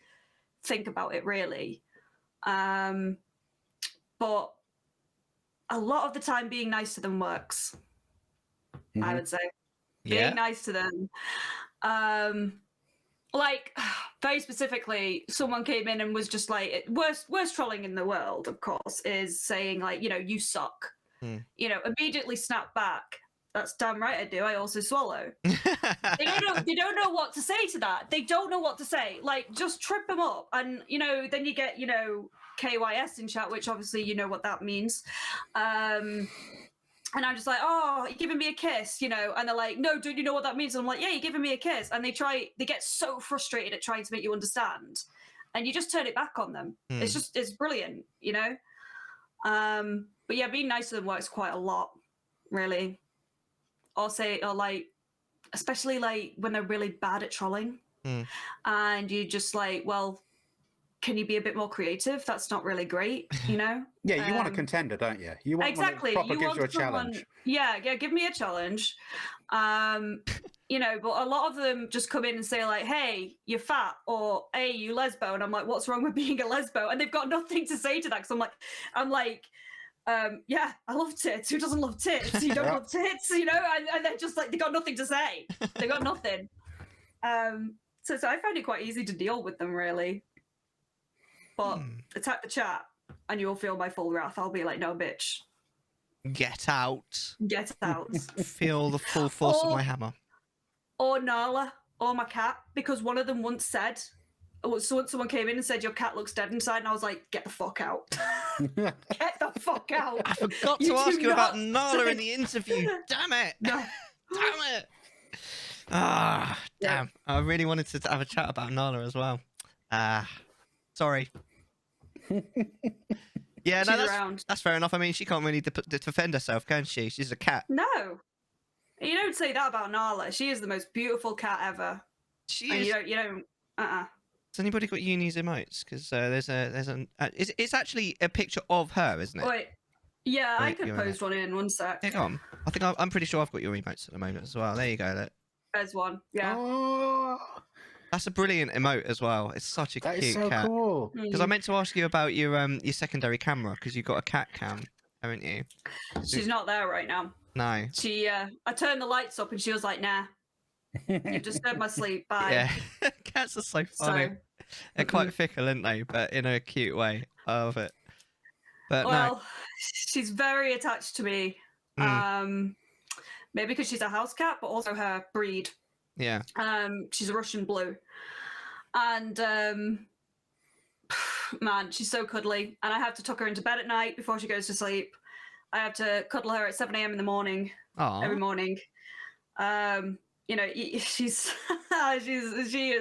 think about it, really. But a lot of the time being nice to them works, I would say. Being nice to them. Like very specifically, someone came in and was just like, worst trolling in the world, of course, is saying like, you suck. You know, immediately snap back. That's damn right I do. I also swallow. They don't know what to say to that. They don't know what to say. Like, just trip them up. And, then you get, KYS in chat, which obviously you know what that means. And I'm just like, oh, you're giving me a kiss, and they're like, no, don't you know what that means? And I'm like, yeah, you're giving me a kiss. And they get so frustrated at trying to make you understand. And you just turn it back on them. It's brilliant, But yeah, being nice to them works quite a lot, really. Or especially like when they're really bad at trolling. And you just like, well, can you be a bit more creative? That's not really great, Yeah, you want a contender, don't you? You want exactly. One that You gives want you a challenge. Yeah, give me a challenge. But a lot of them just come in and say like, hey, you're fat, or hey, you lesbo. And I'm like, what's wrong with being a lesbo? And they've got nothing to say to that. Because I'm like, yeah, I love tits. Who doesn't love tits? You don't love tits, And they're just like, they got nothing to say. They got nothing. So I found it quite easy to deal with them, really. But attack the chat and you'll feel my full wrath. I'll be like, no, bitch. Get out. Get out. Feel the full force of my hammer. Or Nala, or my cat, because one of them once said, someone came in and said, your cat looks dead inside, and I was like, get the fuck out. Get the fuck out. I forgot to ask you about Nala in the interview. Damn it. No. Damn it. Ah, damn. Yeah. I really wanted to have a chat about Nala as well. Sorry. Yeah, no, that's fair enough. I mean, she can't really defend herself, can she? She's a cat. No. You don't say that about Nala. She is the most beautiful cat ever. She is. You don't. Has anybody got Uni's emotes? Because it's actually a picture of her, isn't it? Wait. Yeah, I could post one in 1 sec. Yeah, go on. I think I'm pretty sure I've got your emotes at the moment as well. There you go. Look. There's one. Yeah. Oh. That's a brilliant emote as well. It's such a cute cat. That is so cool. Because I meant to ask you about your secondary camera, because you've got a cat cam, haven't you? She's not there right now. No. She, I turned the lights up and she was like, nah. You disturbed my sleep. Bye. Yeah. Cats are so funny. They're quite fickle, aren't they? But in a cute way. I love it. But well, she's very attached to me. Maybe because she's a house cat, but also her breed. Yeah. She's a Russian blue. And man, she's so cuddly. And I have to tuck her into bed at night before she goes to sleep. I have to cuddle her at 7 a.m. in the morning. Aww. Every morning. She is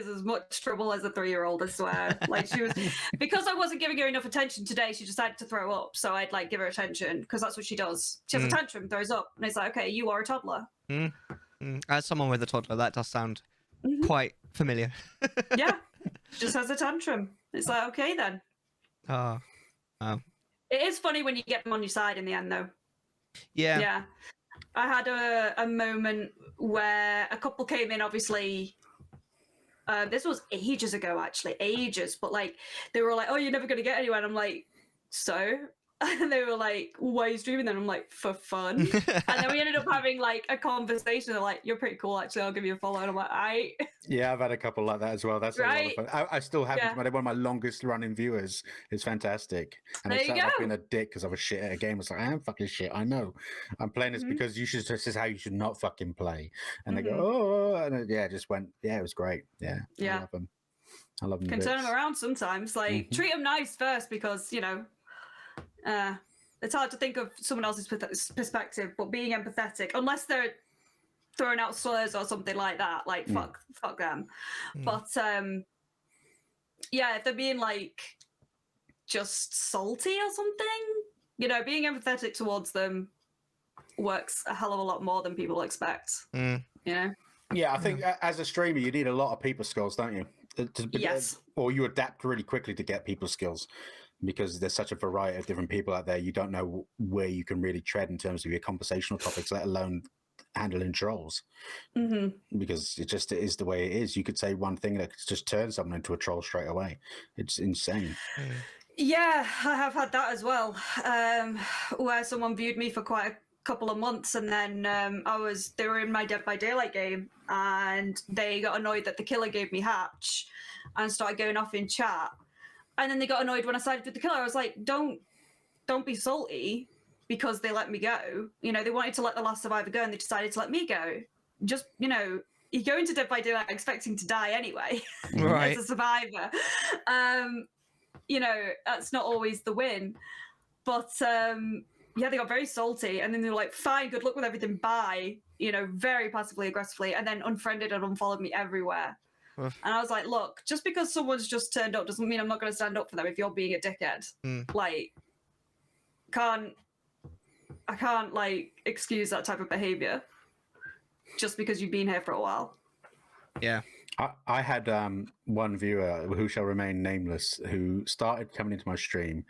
as much trouble as a 3-year-old, I swear. Like she was, because I wasn't giving her enough attention today, she decided to throw up. So I'd like give her attention, because that's what she does. She has a tantrum, throws up, and it's like, okay, you are a toddler. As someone with a toddler, that does sound quite familiar. Yeah, just has a tantrum. It's like, okay then. Oh. It is funny when you get them on your side in the end, though. Yeah. Yeah. I had a moment where a couple came in, obviously. This was ages ago, actually. Ages. But, like, they were like, oh, you're never going to get anywhere. And I'm like, so? And they were like, why are you streaming then? I'm like, for fun. And then we ended up having like a conversation. They're like, you're pretty cool, actually. I'll give you a follow. And I'm like, aight. Yeah, I've had a couple like that as well. That's right. A lot of fun. I still have one of my longest running viewers. It's fantastic. And there it's like being a dick because I was shit at a game. It's like, I am fucking shit. I know. I'm playing this because this is how you should not fucking play. And they go, oh, and it just went, it was great. Yeah. Yeah. I love them. I love them. Can turn them around sometimes. Like, treat them nice first, because, it's hard to think of someone else's perspective, but being empathetic, unless they're throwing out slurs or something like that, like fuck them. But if they're being like just salty or something, being empathetic towards them works a hell of a lot more than people expect. Yeah, I think as a streamer, you need a lot of people skills, don't you? Yes. Or you adapt really quickly to get people skills. Because there's such a variety of different people out there, you don't know where you can really tread in terms of your conversational topics, let alone handling trolls. Because it is the way it is. You could say one thing that could just turn someone into a troll straight away. It's insane. Yeah, I have had that as well, where someone viewed me for quite couple of months, and then they were in my Dead by Daylight game, and they got annoyed that the killer gave me hatch and started going off in chat. And then they got annoyed when I sided with the killer. I was like, don't be salty because they let me go. You know, they wanted to let the last survivor go and they decided to let me go. Just, you know, you go into Dead by Daylight expecting to die anyway, Right. as a survivor. You know, that's not always the win. But yeah, they got very salty, and then they were like, fine, good luck with everything, bye. You know, very passively aggressively, and then unfriended and unfollowed me everywhere. And I was like, look, just because someone's just turned up doesn't mean I'm not going to stand up for them if you're being a dickhead. Like, I can't like excuse that type of behavior just because you've been here for a while. Yeah. I had one viewer who shall remain nameless who started coming into my stream,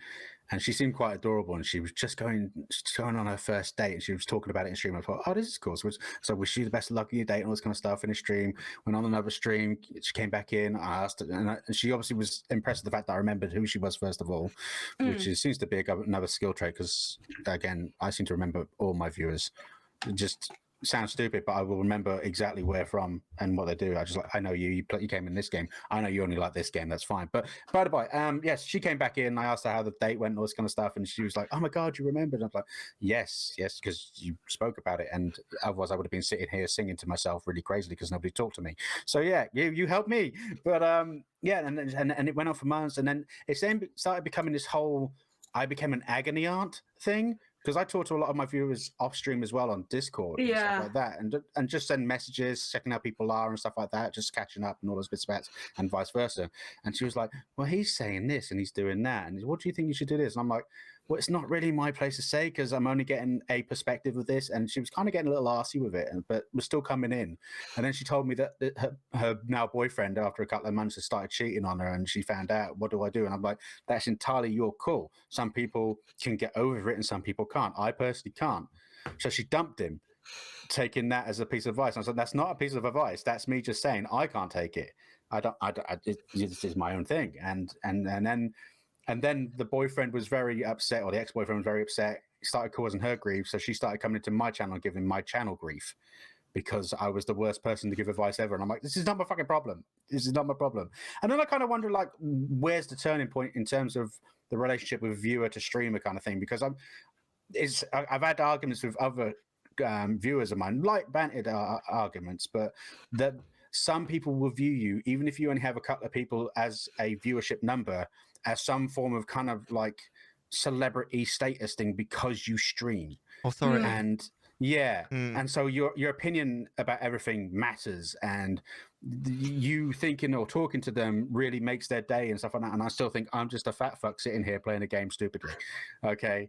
and she seemed quite adorable, and she was just going on her first date, and she was talking about it in stream. I thought, oh, this is cool. So wish you the best of luck in your date and all this kind of stuff in a stream. Went on another stream, she came back in, I asked her, and she obviously was impressed with the fact that I remembered who she was first of all, which seems to be another skill trait, because again, I seem to remember all my viewers. Just sounds stupid, but I will remember exactly where from and what they do. I know you came in this game. I know you only like this game. That's fine. But by the by, yes, she came back in. I asked her how the date went and all this kind of stuff, and she was like, "Oh my god, you remembered?" And I was like, "Yes, because you spoke about it, and otherwise I would have been sitting here singing to myself really crazily because nobody talked to me." So yeah, you helped me. But yeah, and it went on for months, and then it then started becoming this whole I became an agony aunt thing. Because I talk to a lot of my viewers off stream as well on Discord and stuff like that, and just send messages, checking how people are and stuff like that, just catching up and all those bits of bats, and vice versa. And she was like, "Well, he's saying this and he's doing that, and what do you think you should do this?" And I'm like, "Well, it's not really my place to say because I'm only getting a perspective of this." And she was kind of getting a little arsey with it, but was still coming in. And then she told me that her now boyfriend, after a couple of months, has started cheating on her, and she found out. What do I do? And I'm like, "That's entirely your call. Some people can get over it, and some people can't. I personally can't." So she dumped him, taking that as a piece of advice. And I said, "That's not a piece of advice. That's me just saying I can't take it. This is my own thing." And then the boyfriend was very upset, or the ex-boyfriend was very upset. He started causing her grief, so she started coming into my channel and giving my channel grief because I was the worst person to give advice ever. And I'm like, this is not my fucking problem. This is not my problem. And then I kind of wonder, like, where's the turning point in terms of the relationship with viewer to streamer kind of thing? Because I've had arguments with other viewers of mine, like bantered arguments, but that some people will view you, even if you only have a couple of people as a viewership number, as some form of kind of like celebrity status thing because you stream. Authority. And and so your opinion about everything matters, and you thinking or talking to them really makes their day and stuff like that. And I still think I'm just a fat fuck sitting here playing a game stupidly. Okay.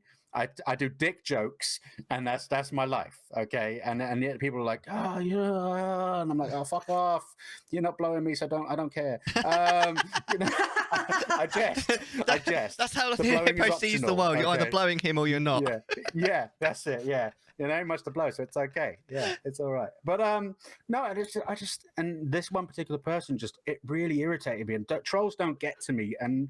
I do dick jokes, and that's my life, okay? And yet people are like, "Oh yeah," and I'm like, "Oh, fuck off! You're not blowing me, so I don't care." You know, I jest. That's how the Hippo sees the world. You're either blowing him or you're not. Yeah, that's it. Yeah, you know, much to blow, so it's okay. Yeah, it's all right. But no, I just and this one particular person it really irritated me. And trolls don't get to me, and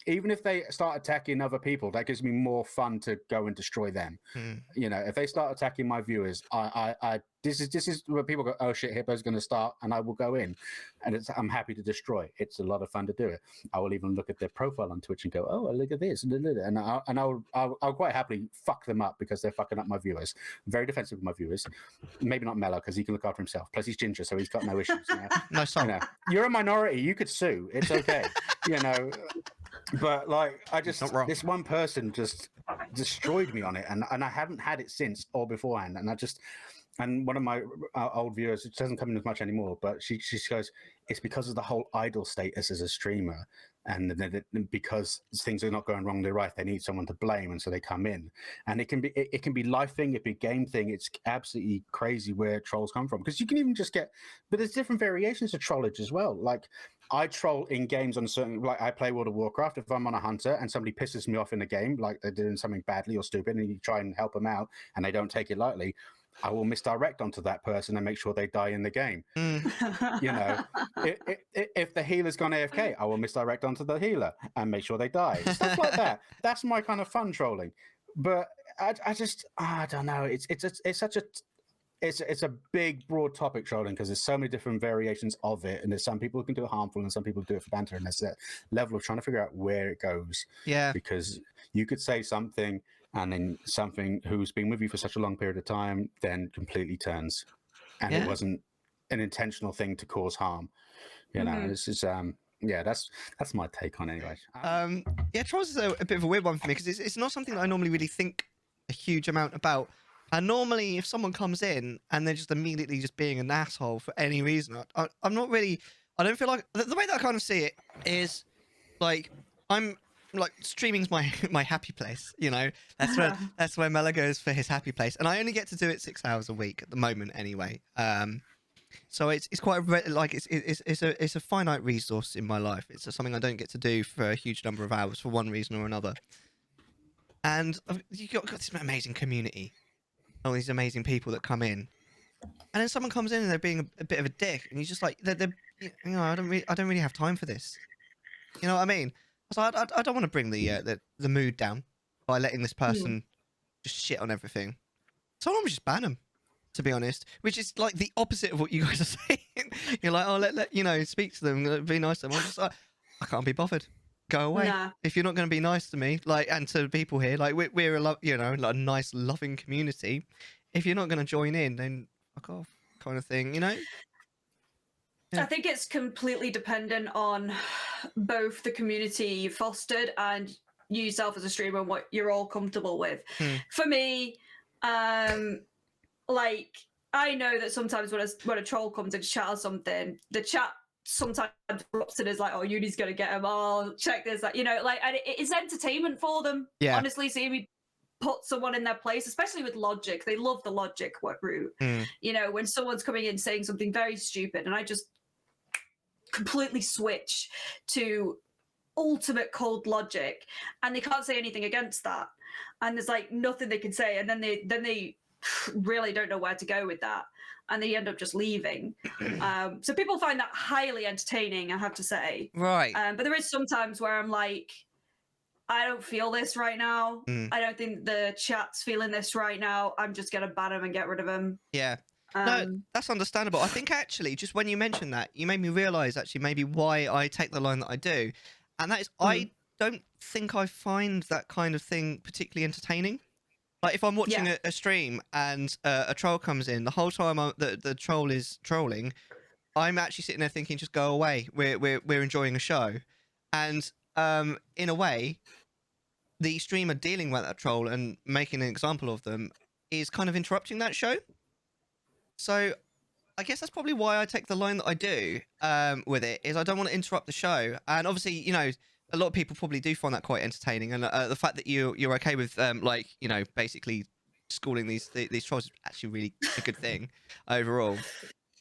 even if they start attacking other people, that gives me more fun to go and destroy them. You know, if they start attacking my viewers, this is where people go, "Oh shit, Hippo's going to start," and I will go in, and I'm happy to destroy. It's a lot of fun to do it. I will even look at their profile on Twitch and go, "Oh, look at this," and I'll quite happily fuck them up because they're fucking up my viewers. I'm very defensive with my viewers. Maybe not Mellar because he can look after himself. Plus he's ginger, so he's got no issues. You know? No, sorry. You know, you're a minority. You could sue. It's okay. You know. But like, this one person just destroyed me on it, and I haven't had it since or beforehand. And one of my old viewers, it doesn't come in as much anymore, but she goes, "It's because of the whole idol status as a streamer, and because things are not going wrong, they're right. They need someone to blame, and so they come in. And it can be life thing, it can be game thing. It's absolutely crazy where trolls come from, because you can even just get, but there's different variations of trollage as well. Like I troll in games on certain, like I play World of Warcraft. If I'm on a hunter and somebody pisses me off in the game, like they're doing something badly or stupid, and you try and help them out, and they don't take it lightly, I will misdirect onto that person and make sure they die in the game. You know, if the healer's gone AFK, I will misdirect onto the healer and make sure they die. Stuff like that. That's my kind of fun trolling. But I don't know. It's a big, broad topic, trolling, because there's so many different variations of it, and there's some people who can do it harmful, and some people do it for banter, and there's that level of trying to figure out where it goes. Yeah. Because you could say something, and then something who's been with you for such a long period of time then completely turns, and it wasn't an intentional thing to cause harm. You know, this is yeah, that's my take on it anyway. Yeah, trolls is a bit of a weird one for me because it's not something that I normally really think a huge amount about. And normally, if someone comes in and they're just immediately just being an asshole for any reason, I'm not really. I don't feel like the way that I kind of see it is like I'm like streaming's my happy place. You know, that's where Mellar goes for his happy place, and I only get to do it 6 hours a week at the moment, anyway. So it's quite like it's a finite resource in my life. It's something I don't get to do for a huge number of hours for one reason or another. And you've got this amazing community, all these amazing people that come in, and then someone comes in and they're being a bit of a dick, and you're just like, they're you know, I don't really have time for this. You know what I mean? So I don't want to bring the mood down by letting this person just shit on everything. So I'm just ban them. To be honest, which is like the opposite of what you guys are saying. You're like, oh, let you know, speak to them, be nice to them. I'm just like, I can't be bothered. Go away. Nah. If you're not going to be nice to me, like, and to people here, like, we're a you know, like a nice, loving community. If you're not going to join in, then fuck off, kind of thing, you know. Yeah. I think it's completely dependent on both the community you fostered and you yourself as a streamer and what you're all comfortable with. For me, like, I know that sometimes when a troll comes in to chat or something, the chat sometimes erupts and is like, oh, Uni's going to get him, oh, check this, that, you know, like, and it's entertainment for them. Yeah. Honestly, seeing me put someone in their place, especially with logic. They love the logic route. You know, when someone's coming in saying something very stupid and I just completely switch to ultimate cold logic and they can't say anything against that. And there's like nothing they can say. And then they really don't know where to go with that, and they end up just leaving. So people find that highly entertaining, I have to say. Right. But there is sometimes where I'm like, I don't feel this right now. I don't think the chat's feeling this right now. I'm just gonna ban him and get rid of him. Yeah. No, that's understandable. I think actually, just when you mentioned that, you made me realise actually maybe why I take the line that I do, and that is I don't think I find that kind of thing particularly entertaining. Like, if I'm watching a stream and a troll comes in, the whole time the troll is trolling, I'm actually sitting there thinking, just go away. We're enjoying a show. And in a way, the streamer dealing with that troll and making an example of them is kind of interrupting that show. So I guess that's probably why I take the line that I do with it, is I don't want to interrupt the show. And obviously, you know, a lot of people probably do find that quite entertaining, and the fact that you're okay with like, you know, basically schooling these trolls is actually really a good thing overall.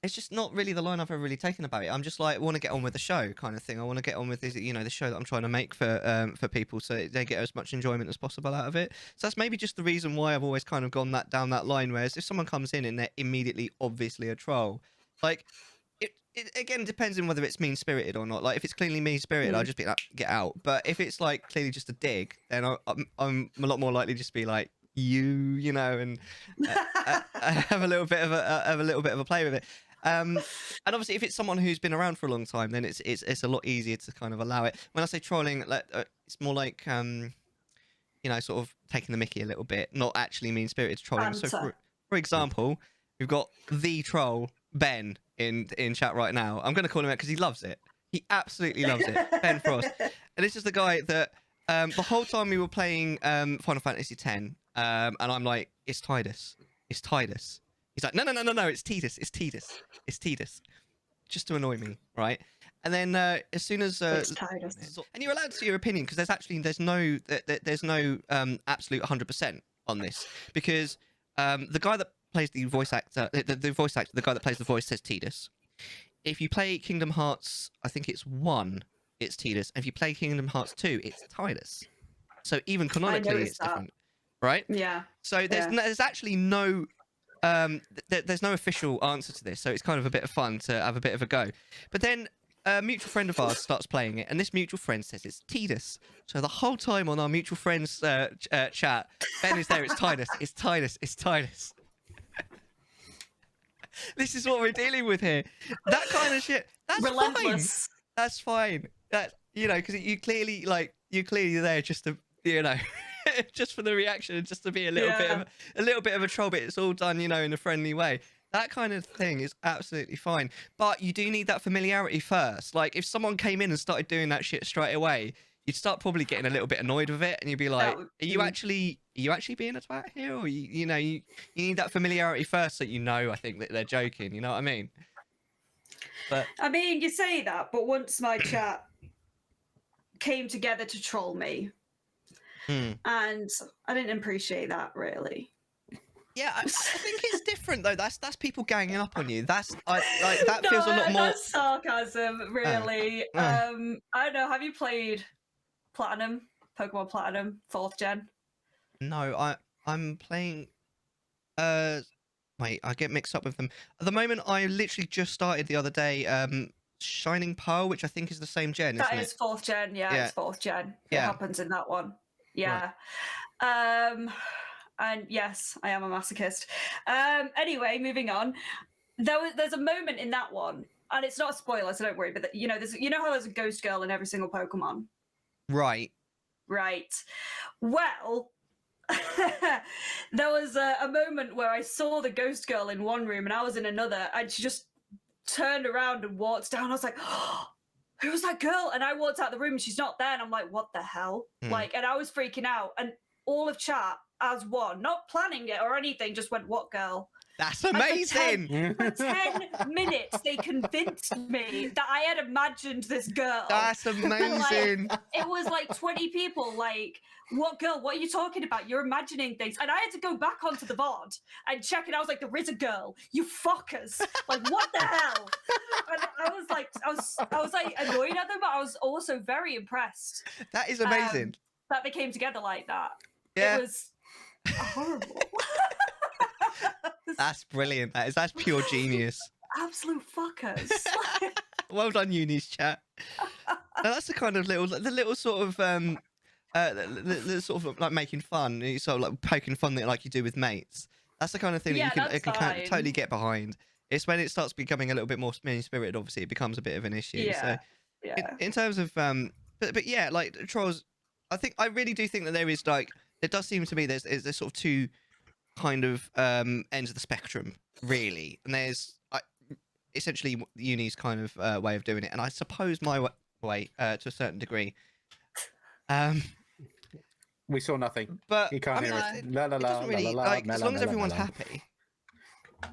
It's just not really the line I've ever really taken about it. I'm just like, I want to get on with the show kind of thing. I want to get on with this, you know, the show that I'm trying to make for people, so they get as much enjoyment as possible out of it. So that's maybe just the reason why I've always kind of gone down that line. Whereas if someone comes in and they're immediately obviously a troll, like, it again depends on whether it's mean-spirited or not. Like, if it's clearly mean-spirited, I'll just be like, get out. But if it's like clearly just a dig, then I'm a lot more likely just to be like, you know, and have a little bit of a play with it. And obviously, if it's someone who's been around for a long time, then it's a lot easier to kind of allow it. When I say trolling, it's more like you know, sort of taking the mickey a little bit, not actually mean-spirited trolling. So for example, we've got the troll Ben in chat right now. I'm going to call him out because he loves it. He absolutely loves it. Ben Frost. And this is the guy that the whole time we were playing Final Fantasy X, and I'm like, it's Tidus. It's Tidus. He's like, no, it's Tidus. It's Tidus. It's Tidus. Just to annoy me, right? And then as soon as it's Tidus. And you're allowed to your opinion, because there's no absolute 100% on this, because the guy that plays the voice actor, the guy that plays the voice says Tidus. If you play Kingdom Hearts, I think it's 1, it's Tidus. And if you play Kingdom Hearts 2, it's Tidus. So even canonically, it's different, right? Yeah. So there's actually no there's no official answer to this, so it's kind of a bit of fun to have a bit of a go. But then a mutual friend of ours starts playing it, and this mutual friend says it's Tidus. So the whole time on our mutual friends chat, Ben is there. It's Tidus. It's Tidus. It's Tidus. This is what we're dealing with here. That kind of shit. That's Relentless. fine. That's fine. That because you're clearly there just to just for the reaction and just to be a little bit of a troll. But it's all done in a friendly way. That kind of thing is absolutely fine. But you do need that familiarity first. Like if someone came in and started doing that shit straight away, you'd start probably getting a little bit annoyed with it, and you'd be like, "Are you actually being a twat here?" Or you need that familiarity first, so I think that they're joking. You know what I mean? But I mean, you say that, but once my chat came together to troll me, and I didn't appreciate that really. Yeah, I think it's different though. That's people ganging up on you. That feels a lot more. That's sarcasm, really. I don't know. Have you played Pokemon Platinum, 4th gen? No, I'm playing. Wait, I get mixed up with them. At the moment, I literally just started the other day. Shining Pearl, which I think is the same gen. That isn't is 4th gen. Yeah, it's 4th gen. Yeah. It happens in that one. Yeah. Right. And yes, I am a masochist. Anyway, moving on. There's a moment in that one, and it's not a spoiler, so don't worry. But there's how there's a ghost girl in every single Pokemon. Right. Right. Well, there was a moment where I saw the ghost girl in one room, and I was in another, and she just turned around and walked down. I was like, oh, who was that girl? And I walked out the room, and she's not there, and I'm like, what the hell? And I was freaking out, and all of chat as one, not planning it or anything, just went, what girl? That's amazing. For 10 minutes, they convinced me that I had imagined this girl. That's amazing. It was like 20 people, like, what girl? What are you talking about? You're imagining things. And I had to go back onto the VOD and check it. I was like, there is a girl. You fuckers. Like, what the hell? And I was like annoyed at them, but I was also very impressed. That is amazing. That they came together like that. Yeah. It was horrible. That's brilliant. That's pure genius. Absolute fuckers. Well done, Uni's chat. Now, that's the kind of little sort of the sort of like making fun, sort of like poking fun that like you do with mates. That's the kind of thing that you can totally get behind. It's when it starts becoming a little bit more mean spirited. Obviously, it becomes a bit of an issue. Yeah. So, in terms of but yeah, like trolls, I really do think that there does seem to be there's sort of two kind of ends of the spectrum, really, and there's essentially Uni's kind of way of doing it, and I suppose my way to a certain degree. We saw nothing, but you can't hear us. La la la la la. As long as everyone's happy.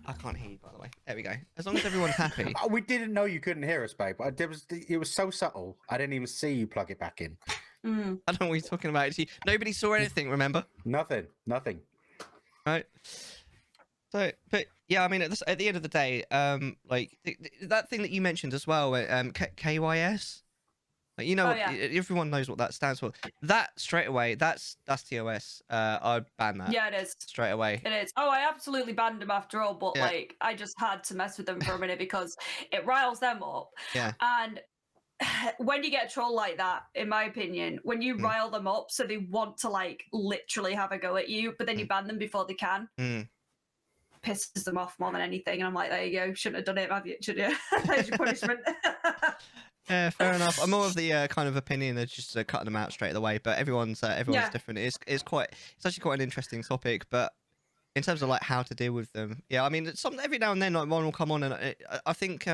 I can't hear you, by the way. There we go. As long as everyone's happy. We didn't know you couldn't hear us, babe. It was so subtle. I didn't even see you plug it back in. I don't know what you're talking about. Nobody saw anything. Remember? Nothing. Right. So, but yeah, I mean, at the end of the day, like that thing that you mentioned as well, KYS. Like, everyone knows what that stands for. That straight away, that's TOS. I'd ban that. Yeah, it is. Straight away. It is. Oh, I absolutely banned them after all, but like I just had to mess with them for a minute because it riles them up. Yeah. And when you get a troll like that, in my opinion, when you rile them up so they want to like literally have a go at you, but then you ban them before they can, pisses them off more than anything. And I'm like, there you go, shouldn't have done it, have you? Should you? There's your punishment. Yeah, fair enough. I'm more of the kind of opinion of just cutting them out straight away. But everyone's different. It's actually quite an interesting topic. But in terms of like how to deal with them, yeah, I mean, every now and then like one will come on, and I think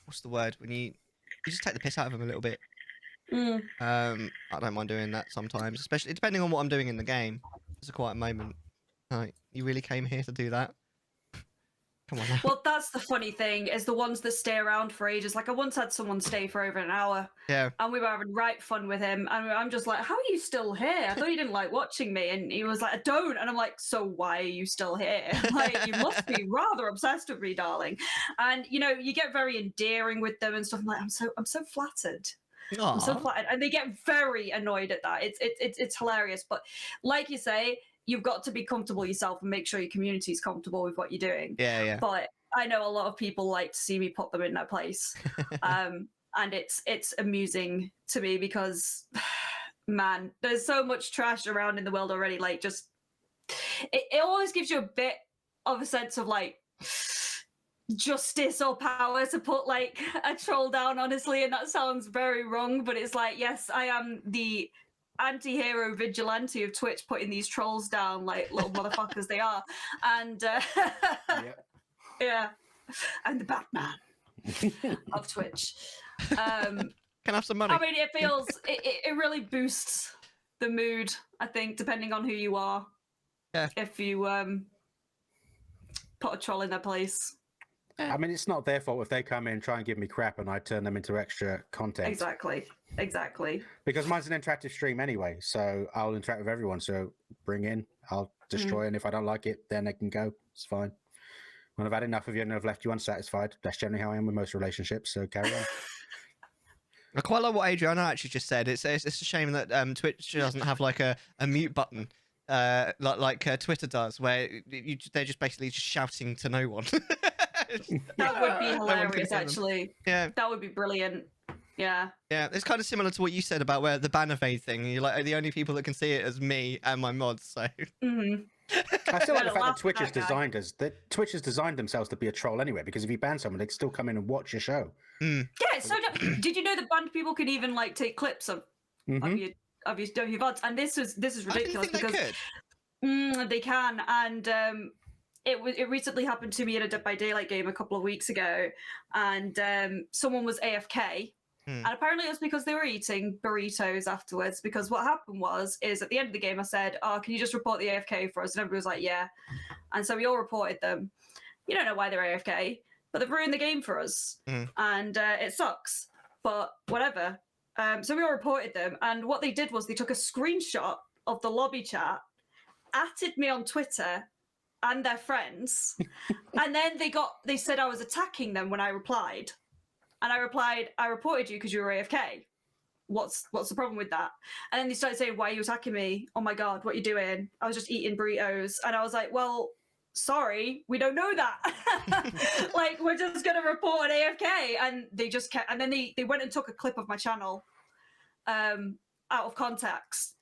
what's the word when you just take the piss out of them a little bit. I don't mind doing that sometimes, especially depending on what I'm doing in the game. It's a quiet moment. Like, you really came here to do that? Come on now. Well, that's the funny thing, is the ones that stay around for ages. Like, I once had someone stay for over an hour. Yeah. And we were having right fun with him. And I'm just like, how are you still here? I thought you didn't like watching me. And he was like, I don't. And I'm like, so why are you still here? Like, you must be rather obsessed with me, darling. And, you get very endearing with them and stuff. I'm like, I'm so flattered. Aww. I'm so flattered. And they get very annoyed at that. It's hilarious. But like you say, you've got to be comfortable yourself and make sure your community is comfortable with what you're doing. Yeah. But I know a lot of people like to see me put them in their place. and it's amusing to me because, man, there's so much trash around in the world already. Like, just it always gives you a bit of a sense of like justice or power to put like a troll down, honestly, and that sounds very wrong, but it's like, yes, I am the anti-hero vigilante of Twitch, putting these trolls down like little motherfuckers they are. And yeah, I'm the Batman of Twitch. Can I have some money? I mean, it feels it really boosts the mood, I think, depending on who you are. Yeah. If you put a troll in their place. I mean, it's not their fault if they come in and try and give me crap and I turn them into extra content. Exactly. Because mine's an interactive stream anyway, so I'll interact with everyone. So bring in, I'll destroy, and if I don't like it, then they can go. It's fine. When I've had enough of you and I've left you unsatisfied, that's generally how I am with most relationships. So carry on. I quite like what Adriana actually just said. It's a shame that Twitch doesn't have like a mute button. Like Twitter does, where they're just basically just shouting to no one. That would be hilarious, actually. Yeah, that would be brilliant. Yeah, it's kind of similar to what you said about where the banner fade thing. You're like, the only people that can see it is me and my mods. So I still like the fact that Twitch has designed us. That Twitch has designed themselves to be a troll anyway. Because if you ban someone, they'd still come in and watch your show. Yeah. So did you know that banned people can even like take clips of your VODs? And this is ridiculous because they can. And it recently happened to me in a Dead by Daylight game a couple of weeks ago, and someone was AFK. And apparently it was because they were eating burritos afterwards, because what happened is at the end of the game I said, "Oh, can you just report the AFK for us?" And everybody was like, "Yeah." And so we all reported them. You don't know why they're AFK, but they've ruined the game for us. And it sucks, but whatever. So we all reported them, and what they did was they took a screenshot of the lobby chat, atted me on Twitter and their friends, and then they said I was attacking them when I replied. And I replied, "I reported you because you were AFK. What's the problem with that?" And then they started saying, "Why are you attacking me? Oh my God, what are you doing? I was just eating burritos." And I was like, "Well, sorry, we don't know that." Like, we're just going to report an AFK. And they just kept, and then they went and took a clip of my channel out of context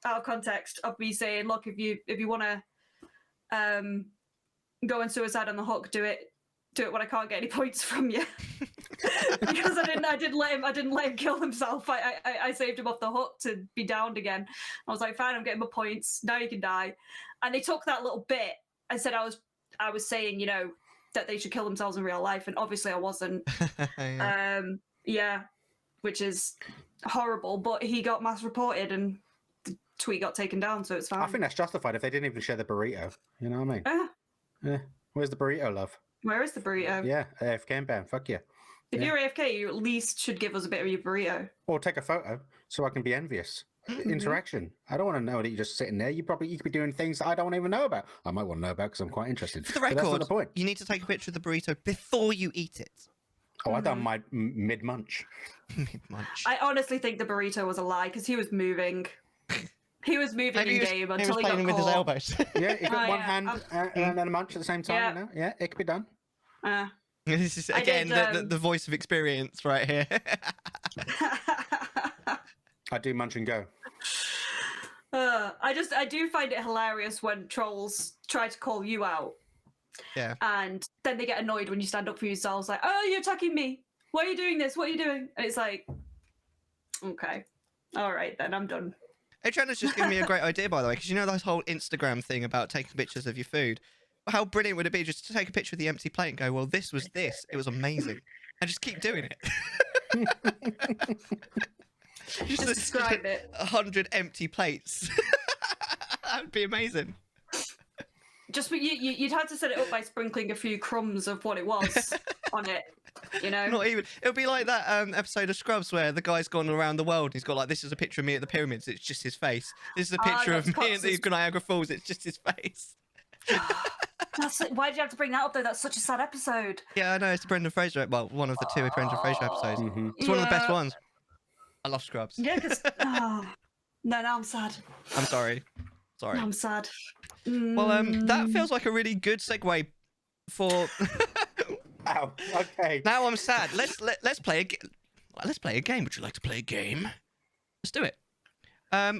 of me saying, "Look, if you want to go and suicide on the hook, do it when I can't get any points from you." Because I didn't let him kill himself. I saved him off the hook to be downed again. I was like, "Fine, I'm getting my points. Now you can die." And they took that little bit and said I was saying, you know, that they should kill themselves in real life, and obviously I wasn't. Which is horrible. But he got mass reported and the tweet got taken down, so it's fine. I think that's justified if they didn't even share the burrito. You know what I mean? Yeah. Where's the burrito, love? Where is the burrito? Yeah, AFK ban. Fuck yeah. If you're AFK, you at least should give us a bit of your burrito. Or take a photo so I can be envious. Interaction. I don't want to know that you're just sitting there. You could be doing things that I don't even know about. I might want to know about because I'm quite interested. For the record, that's not the point. You need to take a picture of the burrito before you eat it. Oh, I done my mid-munch. Mid-munch. I honestly think the burrito was a lie because he was moving. He was moving in game until he got playing with his elbows. Yeah, he got one hand and then a munch at the same time. Yeah. You know? Yeah, it could be done. This is again the voice of experience right here. I do munch and go. I do find it hilarious when trolls try to call you out. Yeah. And then they get annoyed when you stand up for yourselves, like, "Oh, you're attacking me. Why are you doing this? What are you doing?" And it's like, okay, all right, then I'm done. Adriana's just given me a great idea, by the way, because you know this whole Instagram thing about taking pictures of your food. How brilliant would it be just to take a picture of the empty plate and go, "Well, this was this. It was amazing," and just keep doing it. just describe it. 100 empty plates. That would be amazing. Just you'd have to set it up by sprinkling a few crumbs of what it was on it. You know, not even. It'll be like that episode of Scrubs where the guy's gone around the world. And he's got like, "This is a picture of me at the pyramids. It's just his face. This is a picture of me at the Niagara Falls. It's just his face." Why did you have to bring that up though? That's such a sad episode. Yeah, I know. It's Brendan Fraser. Well, one of the two Brendan Fraser episodes. It's one of the best ones. I love Scrubs. Yeah, because no, I'm sad. I'm sorry. No, I'm sad. Well, that feels like a really good segue for. Ow. Okay. Now I'm sad. Let's play again. let's play a game. Would you like to play a game? Let's do it.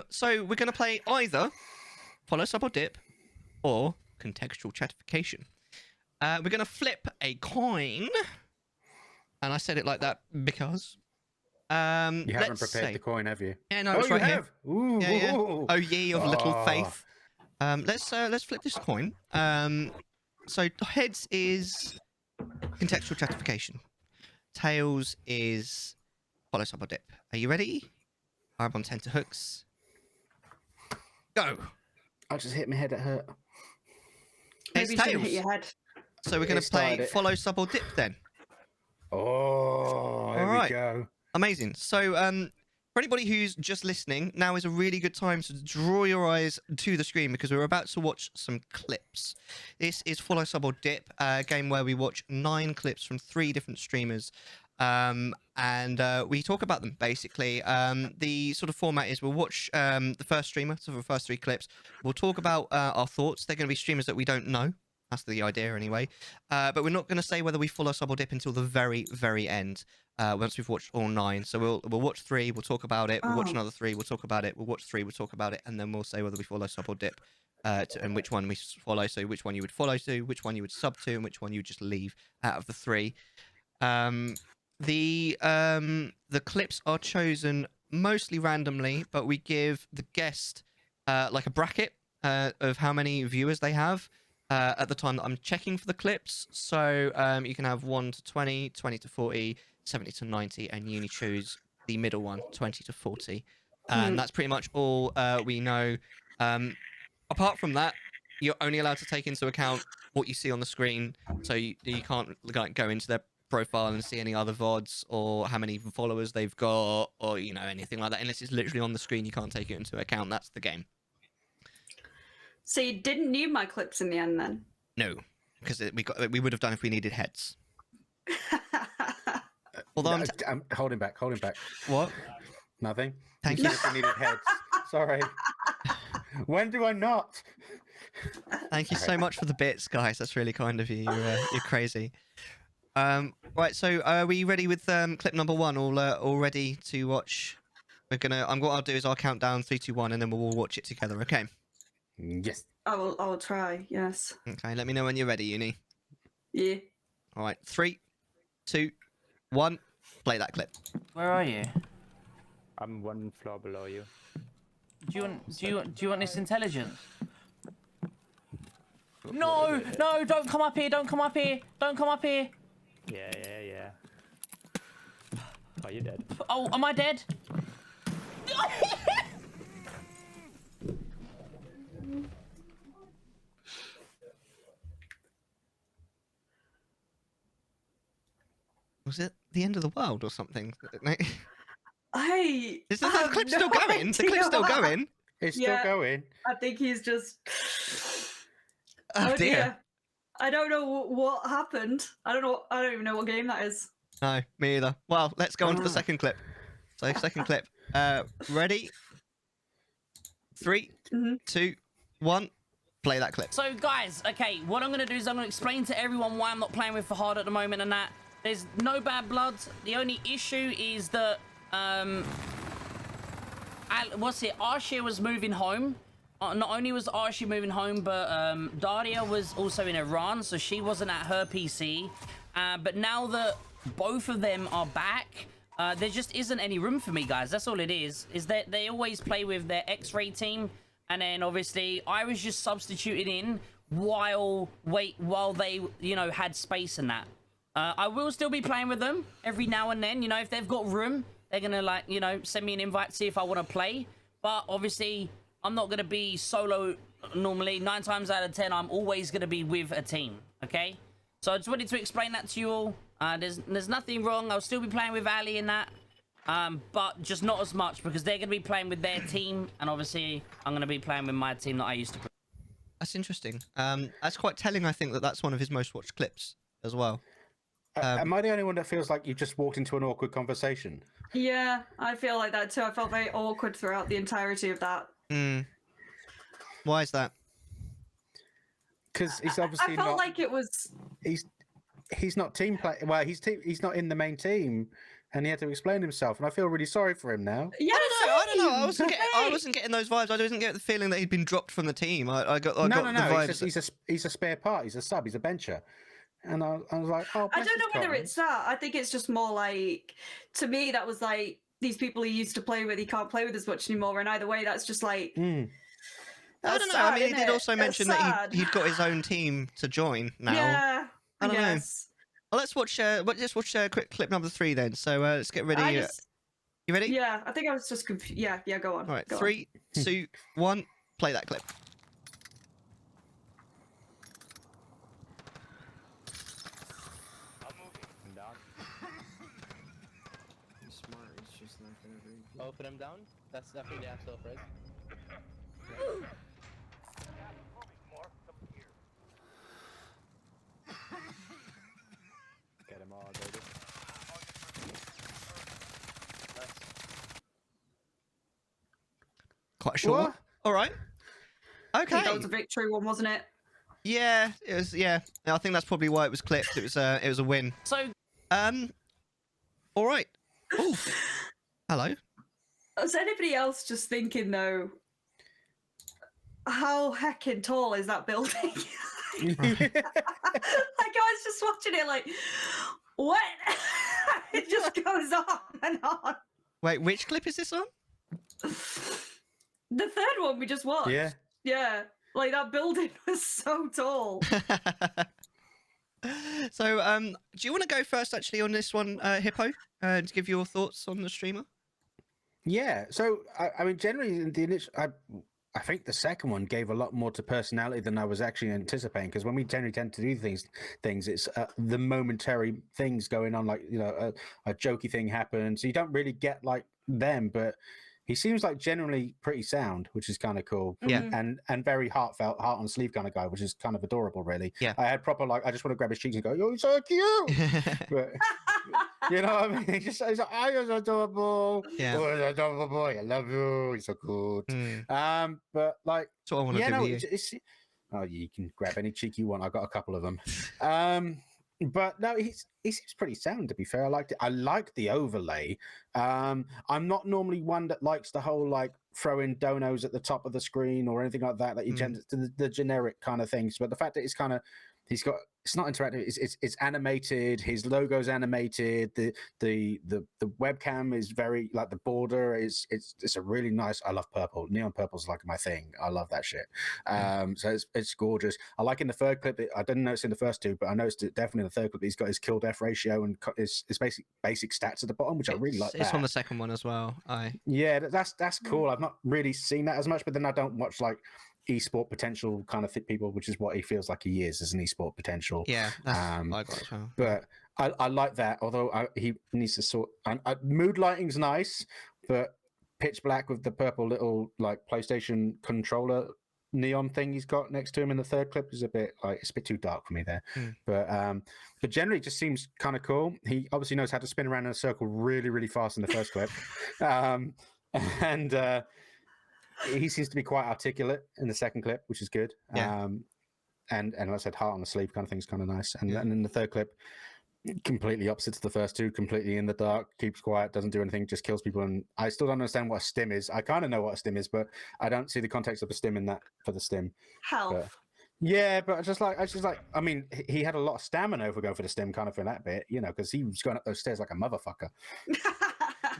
So we're going to play either follow, sub, or dip, or contextual chattification. We're going to flip a coin, and I said it like that because you haven't prepared the coin, have you? Yeah, no, it's right here. Ooh, yeah, yeah. Ooh. Oh, ye of little faith. Let's flip this coin. So heads is contextual chattification. Tails is follow, sub, or dip. Are you ready? I'm on tenterhooks. Go. I just hit my head. It hurt. Maybe you shouldn't hit your head. So we're going to play follow, sub, or dip then. Oh, here we go. Amazing. So for anybody who's just listening, now is a really good time to draw your eyes to the screen because we're about to watch some clips. This is follow, sub, or dip, a game where we watch 9 clips from 3 different streamers. And we talk about them basically. The sort of format is we'll watch the first streamer, so for the first 3 clips, we'll talk about our thoughts. They're going to be streamers that we don't know. That's the idea anyway. But we're not going to say whether we follow, sub, or dip until the very, very end. Once we've watched all 9. So we'll watch 3, we'll talk about it. We'll watch another 3, we'll talk about it. We'll watch 3, we'll talk about it, and then we'll say whether we follow, sub, or dip, and which one we follow. So which one you would follow to, which one you would sub to, and which one you would just leave out of the 3. The clips are chosen mostly randomly, but we give the guest like a bracket of how many viewers they have at the time that I'm checking for the clips. So you can have 1 to 20, 20 to 40, 70 to 90, and you only choose the middle one, 20 to 40. And that's pretty much all we know. Apart from that, you're only allowed to take into account what you see on the screen. So you can't go into their profile and see any other VODs or how many followers they've got or, you know, anything like that. Unless it's literally on the screen, you can't take it into account. That's the game. So you didn't need my clips in the end then? No, because we would have done if we needed heads. Although I'm holding back. What? Nothing. Thank you. If we needed heads. Sorry. When do I not? Thank you so much for the bits, guys. That's really kind of you. You're crazy. Right, so are we ready with clip number 1? All ready to watch? What I'll do is I'll count down 3, 2, 1, and then we'll all watch it together. Okay. Yes. I will try. Yes. Okay. Let me know when you're ready, Uni. Yeah. All right. 3, 2, 1. Play that clip. Where are you? I'm 1 floor below you. Do you want this intelligence? No, don't come up here, don't come up here. Yeah. Oh, you're dead. Oh, am I dead? Was it the end of the world or something? Is the clip still going? The clip's still going? It's still going. I think he's just... Oh dear. I don't know what happened. I don't even know what game that is. No, me either. Well, let's go on to the second clip. So, second clip. Ready? 3, 2, 1. Play that clip. So, guys, okay, what I'm going to do is I'm going to explain to everyone why I'm not playing with Fahad at the moment and that. There's no bad blood. The only issue is that, Arshia was moving home. Not only was Arshia moving home, but Daria was also in Iran, so she wasn't at her PC. But now that both of them are back, there just isn't any room for me, guys. That's all it is that they always play with their X-ray team, and then obviously I was just substituted in while they, you know, had space and that. I will still be playing with them every now and then. You know, if they've got room, they're gonna, like, you know, send me an invite to see if I want to play. But obviously, I'm not gonna be solo normally. 9 times out of 10, I'm always gonna be with a team. Okay, so I just wanted to explain that to you all. There's nothing wrong. I'll still be playing with Ali and that, but just not as much because they're gonna be playing with their team, and obviously I'm gonna be playing with my team that I used to play. That's interesting. That's quite telling. I think that's one of his most watched clips as well. Am I the only one that feels like you just walked into an awkward conversation? Yeah, I feel like that too. I felt very awkward throughout the entirety of that. Why is that? Because he's obviously I felt like it was... He's not team play. Well, he's not in the main team, and he had to explain himself, and I feel really sorry for him now. Yeah, I don't know. I same. wasn't getting those vibes. I didn't get the feeling that he'd been dropped from the team. I got No, the vibes. He's a spare part. He's a sub. He's a bencher. And I was like, oh, I don't know whether it's that. I think it's just more like, to me, that was like these people he used to play with, he can't play with as much anymore. And either way, that's just like. I don't know. Sad, I mean, he did also mention that sad. he'd got his own team to join now. Yeah, I don't know. guess. Well, let's watch. Let's watch quick clip number 3 then. So let's get ready. You ready? Yeah, I think I was just confused. Yeah, go on. All right, go 3, 2, 1. Play that clip. Oh, put him down? That's definitely the absolute phrase. Get him all, baby. Quite a short one. All right. I Okay. think that was a victory one, wasn't it? Yeah, it was. Yeah, I think that's probably why it was clipped. It was a win. So, all right. Oh, hello. Was anybody else just thinking though? How heckin' tall is that building? Like I was just watching it, like, what? It just goes on and on. Wait, which clip is this on? The third one we just watched. Yeah. Yeah. Like that building was so tall. So, do you want to go first, actually, on this one, Hippo, to give your thoughts on the streamer? Yeah. So I mean, generally, in the initial, I think the second one gave a lot more to personality than I was actually anticipating. Because when we generally tend to do things, it's the momentary things going on, like a jokey thing happens. So you don't really get like them, but he seems like generally pretty sound, which is kind of cool. Yeah. And very heartfelt, heart on sleeve kind of guy, which is kind of adorable, really. Yeah. I had proper like, I just want to grab his cheeks and go, "You're so cute." But, you know what I mean? He's like, "I was adorable. Yeah. Oh, adorable boy. I love you. He's so good." But like, That's what I want to do with you. Oh, you can grab any cheek you want. I've got a couple of them. But no, he seems pretty sound, to be fair. I liked it. I like the overlay. I'm not normally one that likes the whole like throwing donos at the top of the screen or anything like that. That you tend to the generic kind of things. But the fact that it's not interactive. It's animated. His logo's animated. The webcam is very like the border is it's a really nice. I love purple. Neon purple's like my thing. I love that shit. So it's gorgeous. I like in the third clip. I didn't notice in the first two, but I noticed it definitely in the third clip. He's got his kill death ratio and his basic stats at the bottom, which I really like. It's on the second one as well. Yeah, that's cool. I've not really seen that as much, but then I don't watch like esport potential kind of people, which is what he feels like he is as an esport potential. Yeah, that's I got as well. But I like that, although he needs to sort. Mood lighting's nice, but pitch black with the purple little like PlayStation controller neon thing he's got next to him in the third clip is a bit too dark for me there. But generally, it just seems kind of cool. He obviously knows how to spin around in a circle really, really fast in the first clip, and. He seems to be quite articulate in the second clip, which is good. Yeah. And like I said, heart on the sleeve kind of thing is kind of nice. And then in the third clip, completely opposite to the first two, completely in the dark, keeps quiet, doesn't do anything, just kills people. And I still don't understand what a stim is. I kind of know what a stim is, but I don't see the context of a stim in that for the stim. Health. But, yeah, but I just like, I mean, he had a lot of stamina over going for the stim kind of for that bit, because he was going up those stairs like a motherfucker. You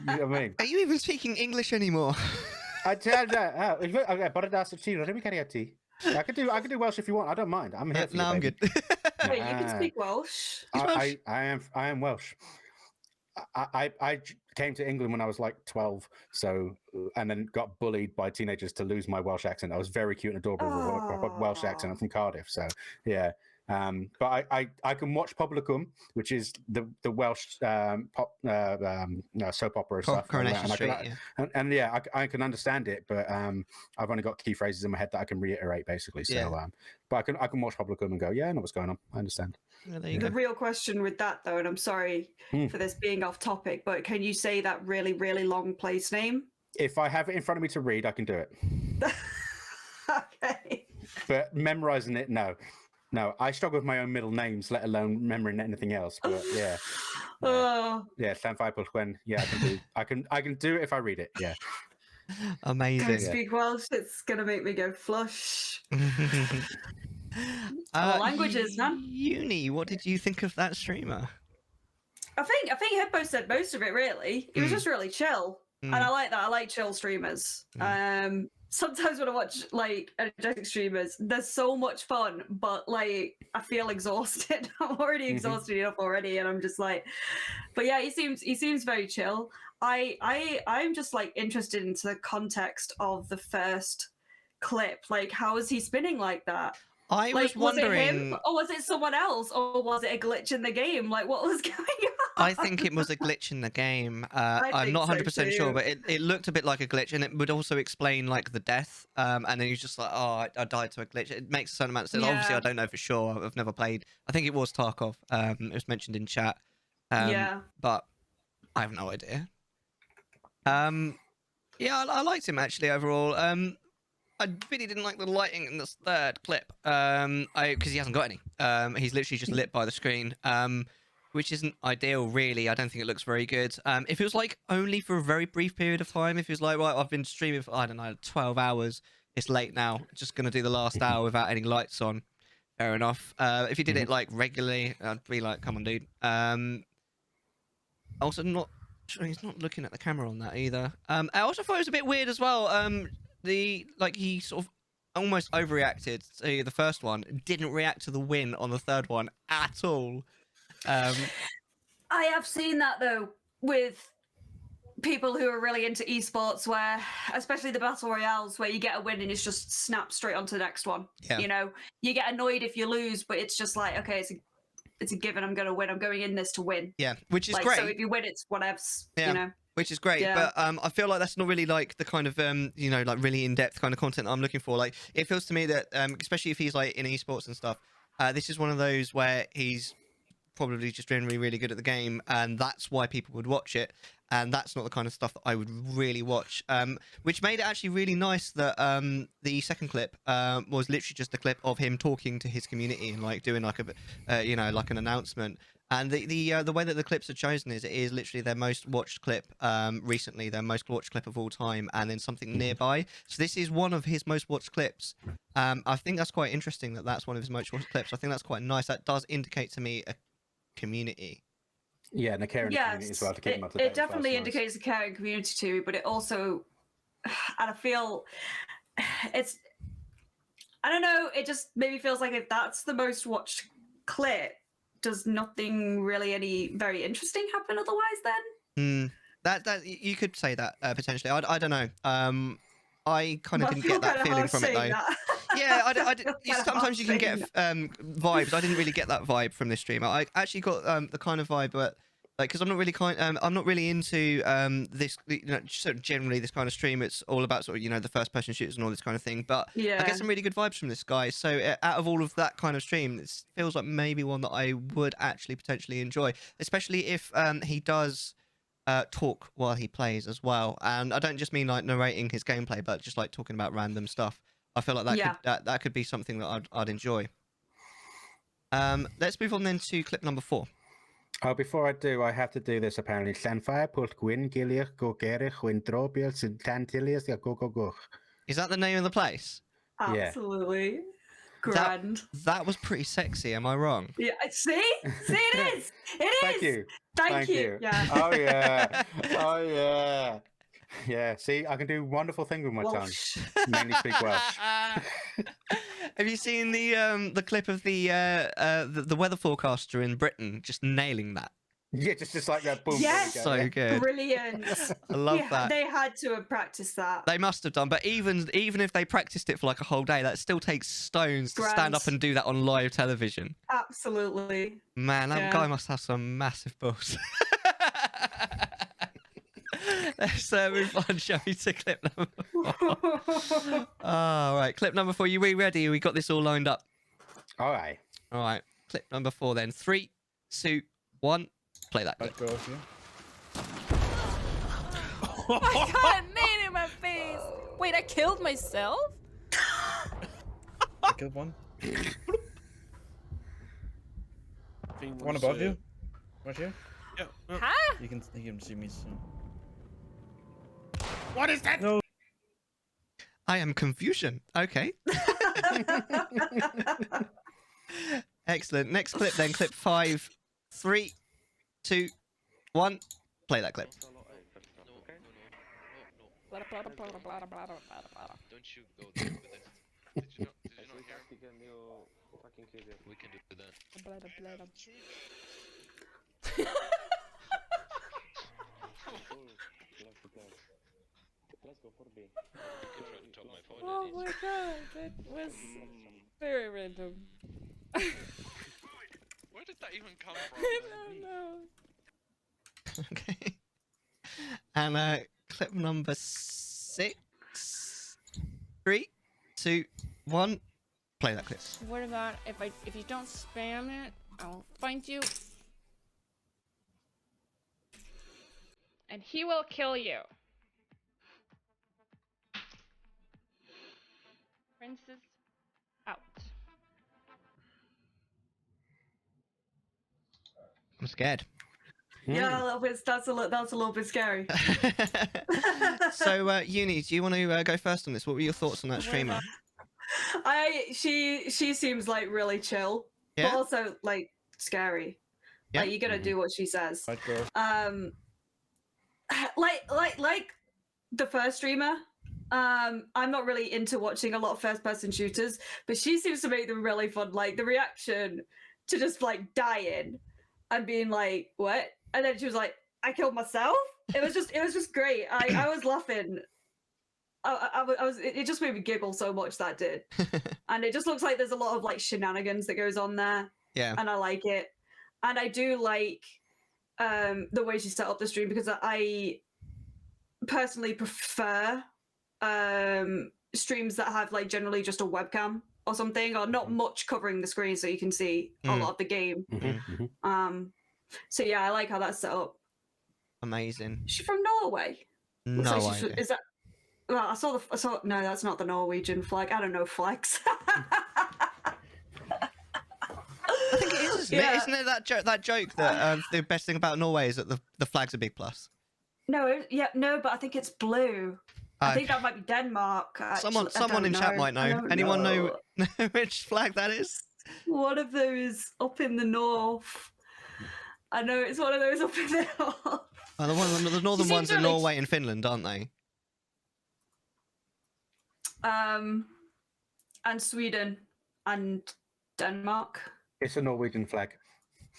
know what I mean? Are you even speaking English anymore? I tell that. I could do Welsh if you want. I don't mind. I'm here for you, I'm baby. good. Wait, you can speak Welsh? I am Welsh. I came to England when I was like 12, and then got bullied by teenagers to lose my Welsh accent. I was very cute and adorable with a Welsh accent. I'm from Cardiff, so yeah. But I can watch Publicum, which is the Welsh soap opera stuff. Coronation Street, and yeah, I can understand it, but I've only got key phrases in my head that I can reiterate basically. So, Yeah. But I can watch Publicum and go, yeah, I know what's going on. I understand. Yeah, there you The go. real question with that, though, and I'm sorry for this being off topic, but can you say that really, really long place name? If I have it in front of me to read, I can do it. Okay. But memorizing it, no. No, I struggle with my own middle names, let alone remembering anything else. But yeah. Oh, Yeah, Senpai plus Gwen. Yeah, I can do it if I read it. Yeah. don't Amazing. speak Welsh. It's gonna make me go flush. All languages, man. Uni, what did you think of that streamer? I think Hippo said most of it. Really, he was just really chill, and I like that. I like chill streamers. Sometimes when I watch like energetic streamers, there's so much fun, but like I feel exhausted. I'm already exhausted enough already, and I'm just like, but yeah, he seems very chill. I'm just like interested into the context of the first clip. Like, how is he spinning like that? I Like, was wondering. Was it him, or was it someone else, or was it a glitch in the game? Like, what was going on? I think it was a glitch in the game. I'm think not so 100% sure, too. but it looked a bit like a glitch, and it would also explain like the death. And then he's just like, "Oh, I died to a glitch." It makes a certain amount of sense. Obviously, Yeah. I don't know for sure. I've never played. I think it was Tarkov. It was mentioned in chat. Yeah. But I have no idea. Yeah, I liked him actually overall. I really didn't like the lighting in this third clip. Because he hasn't got any. He's literally just lit by the screen. Which isn't ideal, really. I don't think it looks very good. If it was like only for a very brief period of time, if it was like, right, I've been streaming for, I don't know, 12 hours, it's late now, just going to do the last hour without any lights on, fair enough. If you did it like regularly, I'd be like, come on, dude. Also, not sure he's not looking at the camera on that either. I also thought it was a bit weird as well. He sort of almost overreacted to the first one, didn't react to the win on the third one at all. I have seen that though with people who are really into esports, where especially the battle royales, where you get a win and it's just snapped straight onto the next one. Yeah. You know, you get annoyed if you lose, but it's just like, okay, it's a given. I'm going to win. I'm going in this to win. Yeah, which is Like, great. So if you win, it's whatevs. Yeah. You know. Which is great, Yeah. but I feel like that's not really like the kind of like really in-depth kind of content I'm looking for. Like, it feels to me that especially if he's like in esports and stuff, this is one of those where he's probably just generally really good at the game, and that's why people would watch it. And that's not the kind of stuff that I would really watch. Which made it actually really nice that the second clip was literally just a clip of him talking to his community and like doing like a like an announcement. And the way that the clips are chosen is it is literally their most watched clip recently, their most watched clip of all time, and then something nearby. So this is one of his most watched clips. I think that's quite interesting that that's one of his most watched clips. I think that's quite nice. That does indicate to me a community. Yeah, and a caring community as well to keep them up to date. It definitely indicates a caring community too, but it also, and I feel it's, I don't know, it just maybe feels like if that's the most watched clip, does nothing really any very interesting happen otherwise then? That you could say that potentially. I don't know. I kind of I didn't feel get that kinda feeling harsh from it though. saying that. Yeah, I Kinda sometimes you can harsh get saying vibes. I didn't really get that vibe from this streamer. I actually got the kind of vibe where, like, because I'm not really into this, sort of generally this kind of stream. It's all about sort of the first person shooters and all this kind of thing. But Yeah. I get some really good vibes from this guy. So out of all of that kind of stream, it feels like maybe one that I would actually potentially enjoy, especially if he does talk while he plays as well. And I don't just mean like narrating his gameplay, but just like talking about random stuff. I feel like that could be something that I'd enjoy. Let's move on then to clip number 4. Oh, before I do, I have to do this apparently. Senpai put Gwyn Giliach go gerich Gwyn drobiel sy'n tantilias go. Is that the name of the place? Yeah. Absolutely. Grand. That was pretty sexy, am I wrong? Yeah, see, it is. It is. Thank you. Thank you. Yeah. Oh yeah. Oh yeah. Yeah. See, I can do wonderful things with my Welsh. tongue. Mainly speak Welsh. Have you seen the clip of the weather forecaster in Britain just nailing that? Yeah, just like that. Boom. Yes. there you go, So yeah. good. Brilliant. I love that. They had to have practiced that. They must have done, but even if they practiced it for like a whole day, that still takes stones to stand Grand. up and do that on live television. Absolutely. Man, that Yeah. guy must have some massive balls. Let's move on, shall we, to clip number 4. All right, clip number 4. You ready? We got this all lined up. All right. All right, clip number 4 then. 3, 2, 1. Play that. Let go of you. I got a nade in my face. Wait, I killed myself? I killed one. One above you. Right here. Huh? You can see me soon. What is that? No. I am confusion. Okay. Excellent. Next clip then. Clip 5, 3, 2, 1. Play that clip. Don't you go there with it. Did you not hear? We can do that. Oh my god, that was very random. Where did that even come from? I don't know. Okay. And clip number 6, 3, 2, 1. Play that clip. What about if you don't spam it, I'll find you. And he will kill you. Princess out. I'm scared. Yeah, a little bit. That's a little bit scary. So, Uni, do you want to go first on this? What were your thoughts on that streamer? She seems like really chill, Yeah? but also like scary. Yeah. Like you gotta do what she says. Right, girl. Like the first streamer. I'm not really into watching a lot of first-person shooters, but she seems to make them really fun. Like the reaction to just like dying and being like, "What?" and then she was like, "I killed myself." It was just great. I was laughing. I was. It just made me giggle so much, that did. And it just looks like there's a lot of like shenanigans that goes on there. Yeah. And I like it. And I do like the way she set up the stream, because I personally prefer streams that have like generally just a webcam or something, or not much covering the screen so you can see a lot of the game. So yeah, I like how that's set up. Amazing. Is she from Norway? Looks No like idea. is that? Well, I saw. No, that's not the Norwegian flag. I don't know flags. I think it is, isn't it? Isn't it that joke that the best thing about Norway is that the flag's a big plus? No, but I think it's blue. I think that might be Denmark. Actually. Someone in chat might know. Anyone know which flag that is? One of those up in the north. I know it's one of those up in the north. The northern ones are Norway and Finland, aren't they? And Sweden and Denmark. It's a Norwegian flag.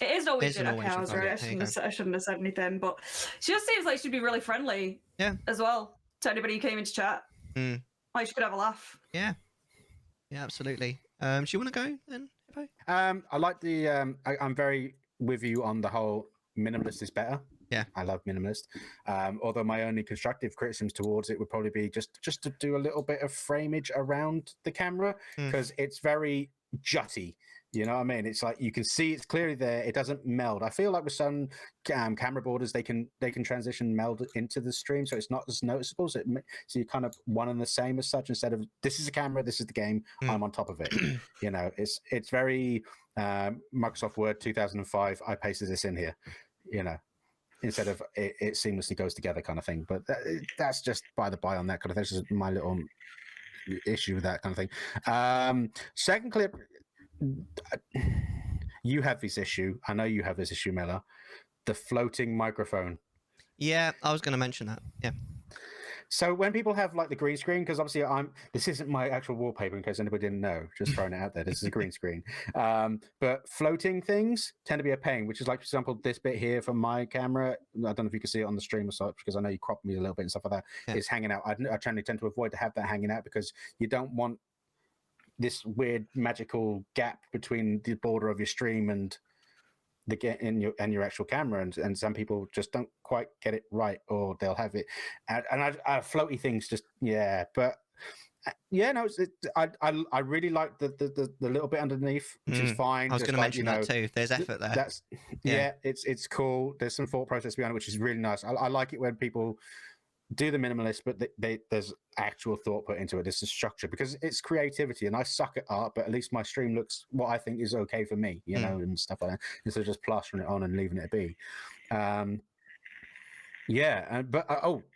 It is Norwegian. Norwegian Okay, I was flag, right. yeah, I shouldn't have said anything, but she just seems like she'd be really friendly. Yeah. As well to anybody who came into chat. Like she could have a laugh. Yeah. Yeah, absolutely. Do you want to go then, Hippo? I like the. I'm very with you on the whole minimalist is better. Yeah, I love minimalist. Although my only constructive criticisms towards it would probably be just to do a little bit of frameage around the camera, because it's very jutty. You know what I mean? It's like you can see it's clearly there. It doesn't meld. I feel like with some camera borders, they can transition meld into the stream, so it's not as noticeable. So you're kind of one and the same as such. Instead of this is a camera, this is the game. I'm on top of it. You know, it's very Microsoft Word 2005. I pasted this in here. You know, instead of it seamlessly goes together kind of thing. But that's just by the by on that kind of thing. This is my little issue with that kind of thing. Second clip. You have this issue. I know you have this issue, Mellar. The floating microphone. Yeah, I was going to mention that. Yeah. So when people have like the green screen, because obviously this isn't my actual wallpaper in case anybody didn't know, just throwing it out there. This is a green screen. But floating things tend to be a pain, which is like, for example, this bit here from my camera. I don't know if you can see it on the stream or such, because I know you cropped me a little bit and stuff like that. Yeah. It's hanging out. I generally tend to avoid to have that hanging out, because you don't want this weird magical gap between the border of your stream and your actual camera, and some people just don't quite get it right, or they'll have it and I floaty things just but I really like the little bit underneath, which is fine. I was going to mention that too. There's effort there. That's it's cool. There's some thought process behind it, which is really nice. I like it when people do the minimalist, but there's actual thought put into it. There's a structure, because it's creativity, and I suck at art, but at least my stream looks what I think is okay for me, you know, and stuff like that, instead of just plastering it on and leaving it be. Yeah, but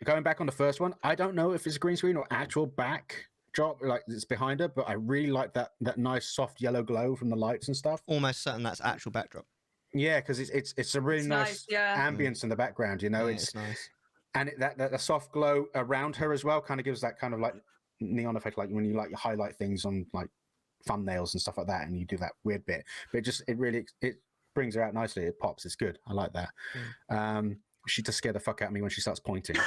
going back on the first one, I don't know if it's a green screen or actual backdrop, like it's behind her, but I really like that nice soft yellow glow from the lights and stuff. Almost certain that's actual backdrop. Yeah, because it's a really It's nice yeah. ambience in the background. You know, Yeah, it's nice. and that soft glow around her as well kind of gives that kind of like neon effect, like when you like you highlight things on like thumbnails and stuff like that, and you do that weird bit. But it really brings her out nicely. It pops. It's good. I like that. She does scare the fuck out of me when she starts pointing.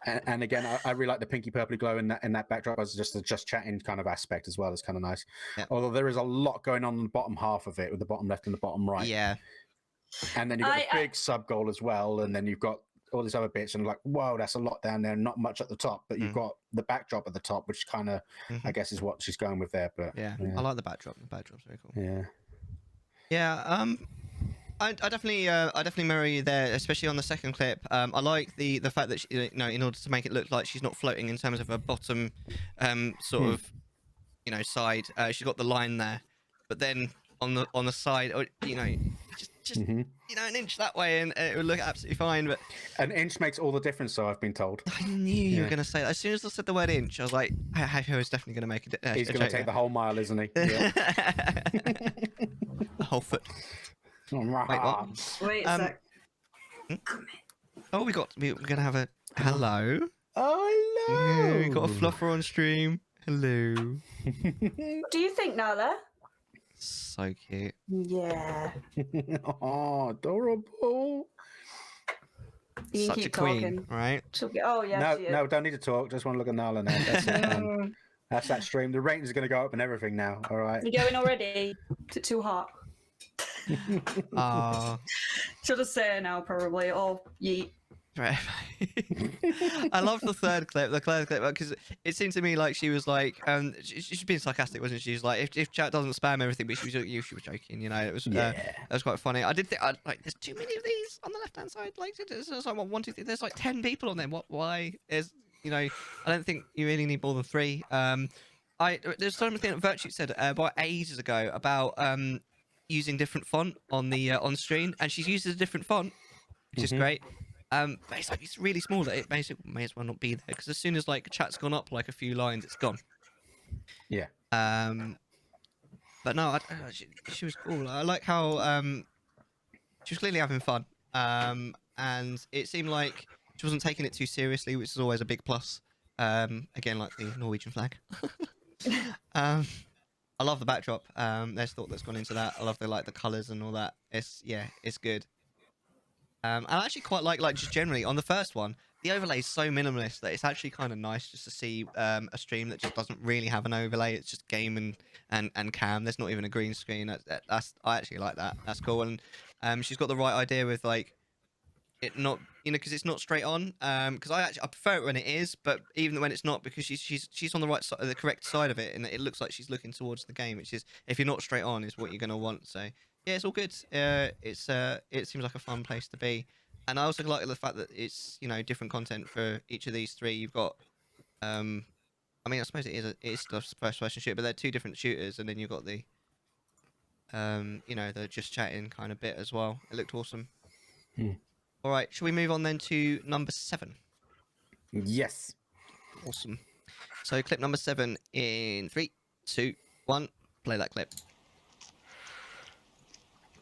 And again, I really like the pinky purpley glow in that backdrop as just chatting kind of aspect as well. It's kind of nice. Yep. Although there is a lot going on in the bottom half of it, with the bottom left and the bottom right. Yeah. And then you've got a big sub goal as well, and then you've got all these other bits, and like, whoa, that's a lot down there, not much at the top, but you've got the backdrop at the top, which kind of, I guess, is what she's going with there. But yeah, I like the backdrop. The backdrop's very cool. Yeah. Yeah. I definitely mirror you there, especially on the second clip. I like the fact that she, in order to make it look like she's not floating in terms of her bottom, sort of, side. She's got the line there, but then on the side, just an inch that way, and it would look absolutely fine. But an inch makes all the difference, so I've been told. I knew you were going to say that. As soon as I said the word inch, I was like, Hippo is definitely going to make it. He's going to take the whole mile, isn't he? Yeah. The whole foot. Wait, what? Wait a sec. Oh, we're gonna have a hello. Oh, hello. Yeah, we got a fluffer on stream. Hello. What do you think, Nala? So cute. Yeah. Oh, adorable. You can Such keep a queen, talking. right? Oh yeah. No, don't need to talk. Just want to look at Nala now. That's it, man. That's that stream. The ratings are going to go up and everything now. All right. You're going already? Too hot. Should have said now probably. Oh, yeet. Right. I love the third clip because it seemed to me like she was like, she's being sarcastic, wasn't she? She was like, if chat doesn't spam everything, but she was joking, it was that was quite funny. I did think like there's too many of these on the left hand side, like there's like 1, 2, 3, there's like 10 people on there. Why is I don't think you really need more than 3. There's something that Virtue said about ages ago about using different font on the on screen, and she's used a different font, which is great. But it's really small that it basically may as well not be there, because as soon as like chat's gone up like a few lines, it's gone. Yeah. But no, she was cool. I like how she was clearly having fun, and it seemed like she wasn't taking it too seriously, which is always a big plus. Again, like the Norwegian flag. I love the backdrop. There's thought that's gone into that. I love the colours and all that. It's good. And I actually quite like just generally on the first one, the overlay is so minimalist that it's actually kind of nice just to see a stream that just doesn't really have an overlay. It's just game and cam. There's not I green screen. I actually like that. That's cool. And she's got the right idea with like it not because it's not straight on. Because I prefer it when it is, but even when it's not, because she's on the right side, the correct side of it, and it looks like she's looking towards the game, which is, if you're not straight on, is what you're gonna want. So yeah, it's all good. It seems like a fun place to be, and I also like the fact that it's different content for each of these 3. You've got I suppose it's the first person shooter, but they're 2 different shooters, and then you've got the the just chatting kind of bit as well. It looked awesome. All right, shall we move on then to number 7? Yes. Awesome. So clip number 7 in 3, 2, 1. Play that clip.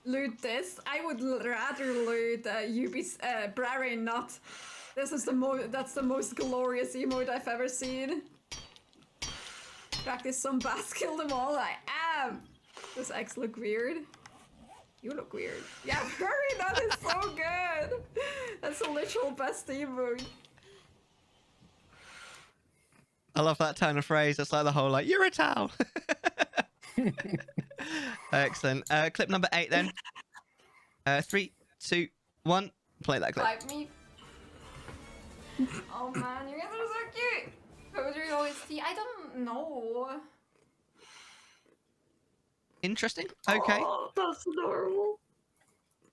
Loot this. I would rather loot Brary, not. That's the most glorious emote I've ever seen. Practice some bass, kill them all. I am. Does X look weird? You look weird. Yeah, Brary, that is so good. That's a literal best emote. I love that turn of phrase. It's like the whole you're a towel. Excellent. Clip number 8 then. 3, 2, 1. Play that clip. Like me. Oh man, you guys are so cute. What would you always see? I don't know. Interesting. Okay. Oh, that's adorable.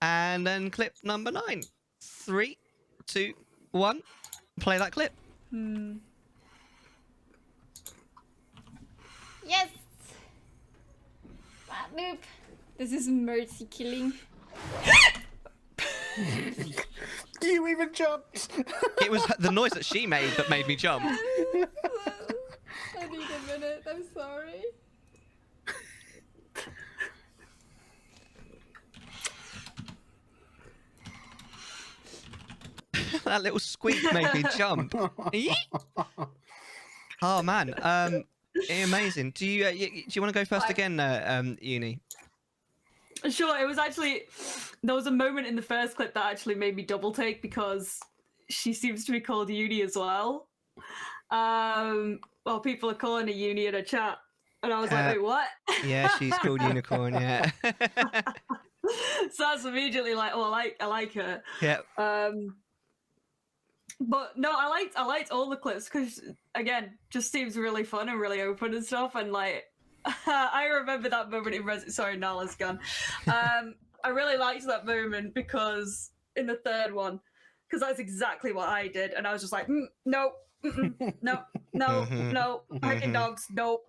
And then clip number 9. 3, 2, 1. Play that clip. Yes! Bad noob. This is mercy killing. You even jumped. It was the noise that she made that made me jump. I need a minute. I'm sorry. That little squeak made me jump. Oh man, amazing. Do you want to go first again, Uni? Sure. It was actually there was a moment in the first clip that actually made me double take because she seems to be called Uni as well. Well, people are calling her Uni in a chat, and I was like, wait, what? Yeah, she's called Unicorn. Yeah. So that's immediately like, oh, I like her. Yeah. But no, I liked all the clips because again, just seems really fun and really open and stuff. And like, I remember that moment in sorry, Nala's gone. I really liked that moment because in the third one, because that's exactly what I did, and I was just like, no, no, no, hacking dogs, nope.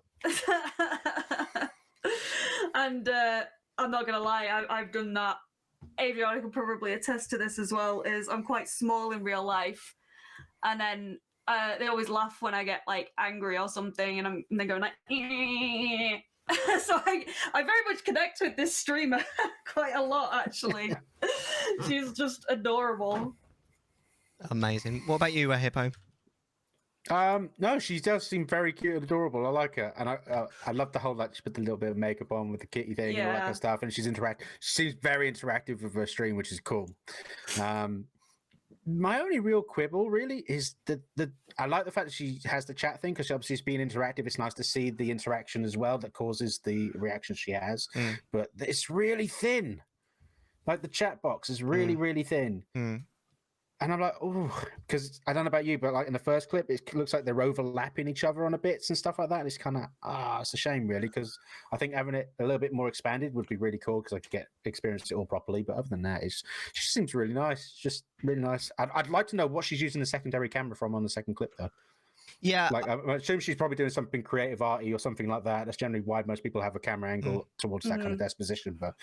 And I'm not gonna lie, I've done that. Adriana can probably attest to this as well. Is I'm quite small in real life, and then they always laugh when I get like angry or something, and they're going like. So I very much connect with this streamer quite a lot, actually. She's just adorable. Amazing. What about you, Hippo? No, she does seem very cute and adorable. I like her, and I love the whole like she put the little bit of makeup on with the kitty thing and all that kind of stuff. And she's She seems very interactive with her stream, which is cool. My only real quibble really is I like the fact that she has the chat thing because obviously it's being interactive. It's nice to see the interaction as well that causes the reaction she has, but it's really thin. Like the chat box is really, really thin. And I'm like, oh, because I don't know about you, but like in the first clip, it looks like they're overlapping each other on the bits and stuff like that. And it's kind of, it's a shame, really, because I think having it a little bit more expanded would be really cool because I could experience it all properly. But other than that, she seems really nice. Just really nice. I'd like to know what she's using the secondary camera from on the second clip, though. Yeah. Like, I assume she's probably doing something creative arty or something like that. That's generally why most people have a camera angle towards that kind of desk position. But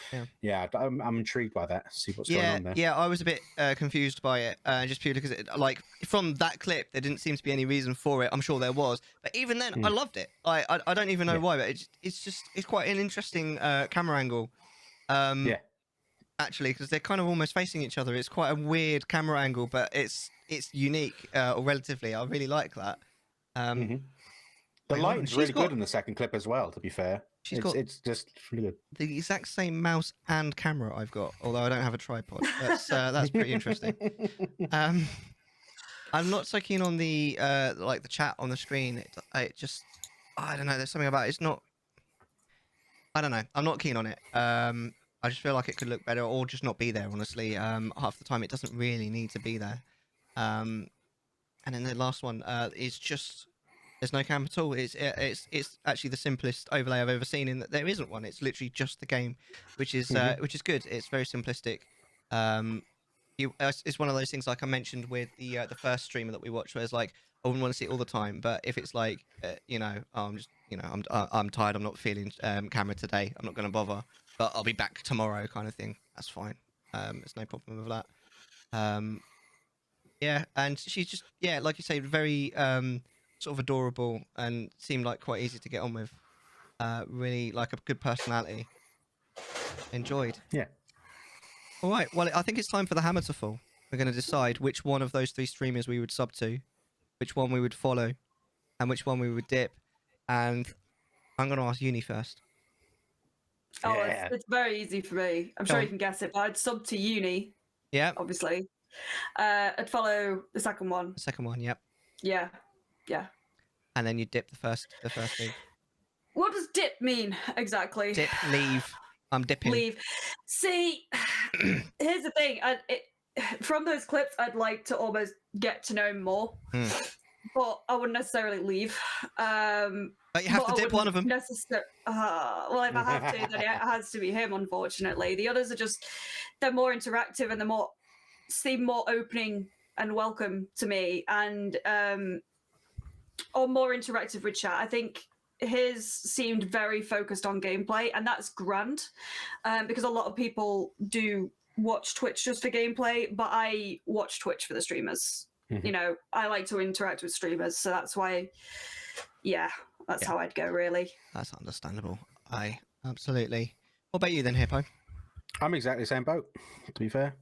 yeah, I'm intrigued by that. See what's going on there. Yeah, I was a bit confused by it, just purely because, like, from that clip, there didn't seem to be any reason for it. I'm sure there was. But even then, I loved it. I don't even know why, but it's quite an interesting camera angle. Actually, because they're kind of almost facing each other. It's quite a weird camera angle, but it's unique, or relatively. I really like that. The lighting's really good in the second clip as well, to be fair. It's just really good. The exact same mouse and camera I've got, although I don't have a tripod. That's pretty interesting. I'm not so keen on the like the chat on the screen. It just, I don't know. There's something about it. It's not. I don't know. I'm not keen on it. I just feel like it could look better, or just not be there. Honestly, half the time it doesn't really need to be there. And then the last one is just there's no cam at all. It's actually the simplest overlay I've ever seen in that there isn't one. It's literally just the game, which is good. It's very simplistic. It's one of those things like I mentioned with the first streamer that we watched, where it's like I wouldn't want to see it all the time, but if it's like I'm tired, I'm not feeling camera today, I'm not going to bother, but I'll be back tomorrow, kind of thing. That's fine. There's no problem with that. Yeah, and she's just, like you say, very sort of adorable and seemed like quite easy to get on with. Really like a good personality. Enjoyed. Yeah. All right, well, I think it's time for the hammer to fall. We're going to decide which one of those three streamers we would sub to, which one we would follow, and which one we would dip. And I'm going to ask Uni first. Oh, it's very easy for me. I'm sure you can guess it, but I'd sub to Uni. Yeah. Obviously. I'd follow the second one. The second one, yep. Yeah. And then you dip the first league. What does dip mean exactly? Dip, leave. I'm dipping. Leave. See, here's the thing. From those clips, I'd like to almost get to know him more, but I wouldn't necessarily leave. But you have to dip one of them. Well, if I have to, then it has to be him, unfortunately. The others are they're more interactive and seem more opening and welcome to me, and or more interactive with chat. I think his seemed very focused on gameplay, and that's grand, because a lot of people do watch Twitch just for gameplay, but I watch Twitch for the streamers. You know, I like to interact with streamers, so that's why, that's how I'd go, really. That's understandable. Absolutely. What about you then, Hippo? I'm exactly the same boat, to be fair.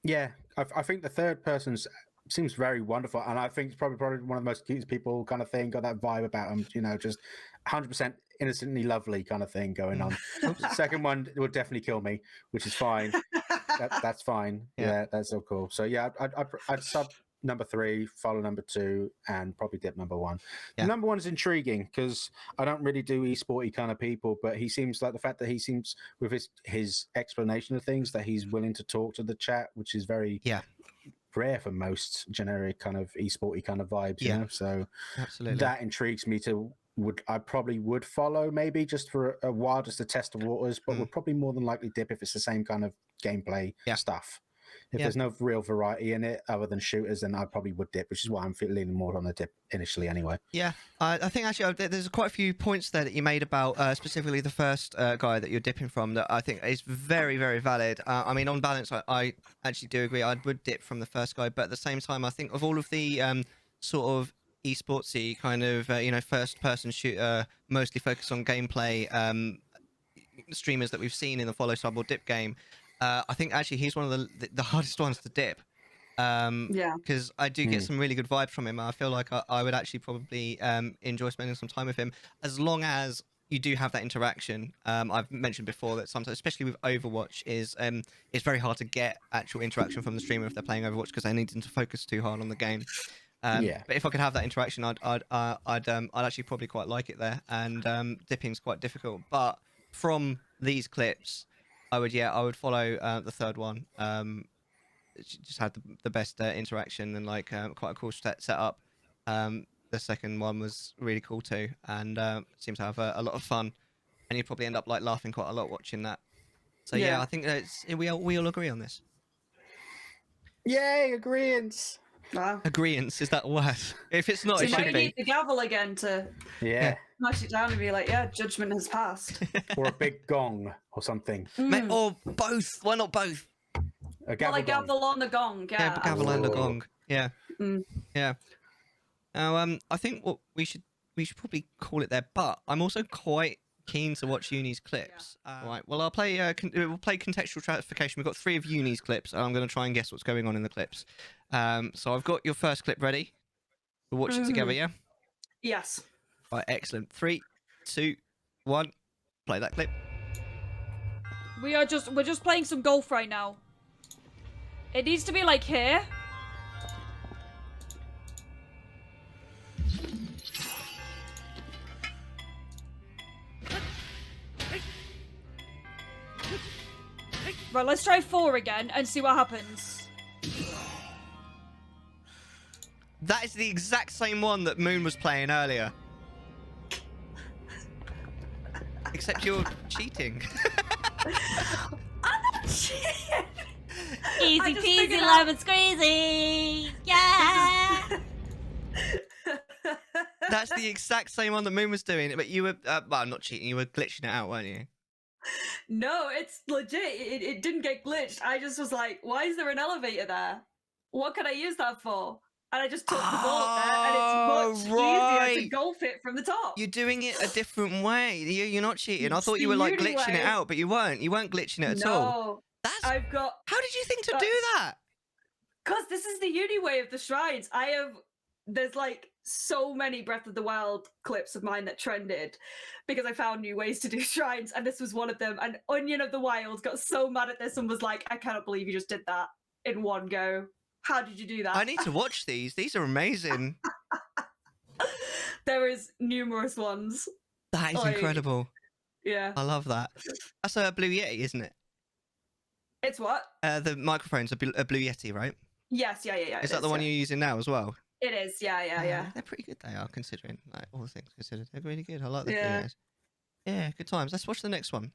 Yeah, I think the third person seems very wonderful, and I think it's probably one of the most cutest people kind of thing, got that vibe about him, you know, just 100% innocently lovely kind of thing going on. The second one would definitely kill me, which is fine. That's fine. Yeah, that's so cool. So yeah, I'd sub number 3, follow number 2, and probably dip number 1. Number 1 is intriguing because I don't really do esporty kind of people, but he seems like the fact that he seems with his explanation of things that he's willing to talk to the chat, which is very rare for most generic kind of esporty kind of vibes. You know? So absolutely, that intrigues me to. I probably would follow maybe just for a while just to test the waters, but would probably more than likely dip if it's the same kind of gameplay stuff. If there's no real variety in it other than shooters, then I probably would dip, which is why I'm leaning more on the dip initially anyway. Yeah, I think actually there's quite a few points there that you made about specifically the first guy that you're dipping from that I think is very, very valid. I mean, on balance, I actually do agree. I would dip from the first guy, but at the same time, I think of all of the sort of esportsy kind of first-person shooter, mostly focused on gameplay streamers that we've seen in the follow sub or dip game. I think actually he's one of the hardest ones to dip. Because I do get some really good vibes from him. I feel like I would actually probably enjoy spending some time with him, as long as you do have that interaction. I've mentioned before that sometimes, especially with Overwatch, it's very hard to get actual interaction from the streamer if they're playing Overwatch because they need them to focus too hard on the game. But if I could have that interaction, I'd actually probably quite like it there. And dipping's quite difficult, but from these clips, I would follow the third one. Just had the best interaction and like quite a cool setup. The second one was really cool too, and seems to have a lot of fun. And you'd probably end up like laughing quite a lot watching that. So I think we all agree on this. Yay, agreeance. Wow. Agreeance, is that a word? If it's not, it should be. Need the gavel again to smash it down and be like, judgment has passed. Or a big gong or something. Or both. Why not both? A gavel, gavel on the gong. Yeah, gavel and a gong. Yeah. Yeah. Now, I think what we should probably call it there, but I'm also quite keen to watch Uni's clips. Right. Well, we'll play contextual chattification. We've got 3 of Uni's clips, and I'm going to try and guess what's going on in the clips. So I've got your first clip ready. We'll watch it together, yeah? Yes. Right, excellent. 3, 2, 1. Play that clip. We're just playing some golf right now. It needs to be like here. Right, let's try 4 again and see what happens. That is the exact same one that Moon was playing earlier. Except you're cheating. I'm not cheating! Easy peasy lemon squeezy! Yeah! That's the exact same one that Moon was doing, but you were, well, not cheating, you were glitching it out, weren't you? No, it's legit. It didn't get glitched. I just was like, why is there an elevator there? What can I use that for? And I just took the ball up there, and it's much easier to golf it from the top. You're doing it a different way. You're not cheating. I thought you were like glitching it out, but you weren't. You weren't glitching it at all. I've got. How did you think to do that? Because this is the uni way of the shrines. There's like so many Breath of the Wild clips of mine that trended because I found new ways to do shrines, and this was one of them. And Onion of the Wild got so mad at this and was like, I cannot believe you just did that in one go. How did you do that? I need to watch these. These are amazing. There is numerous ones. That is incredible. Yeah. I love that. That's a Blue Yeti, isn't it? It's what? The microphone's a Blue Yeti, right? Yes, yeah. Is that the one you're using now as well? It is, yeah. They're pretty good, they are, considering, like, all the things considered. They're really good. I like the videos. Yeah, good times. Let's watch the next one.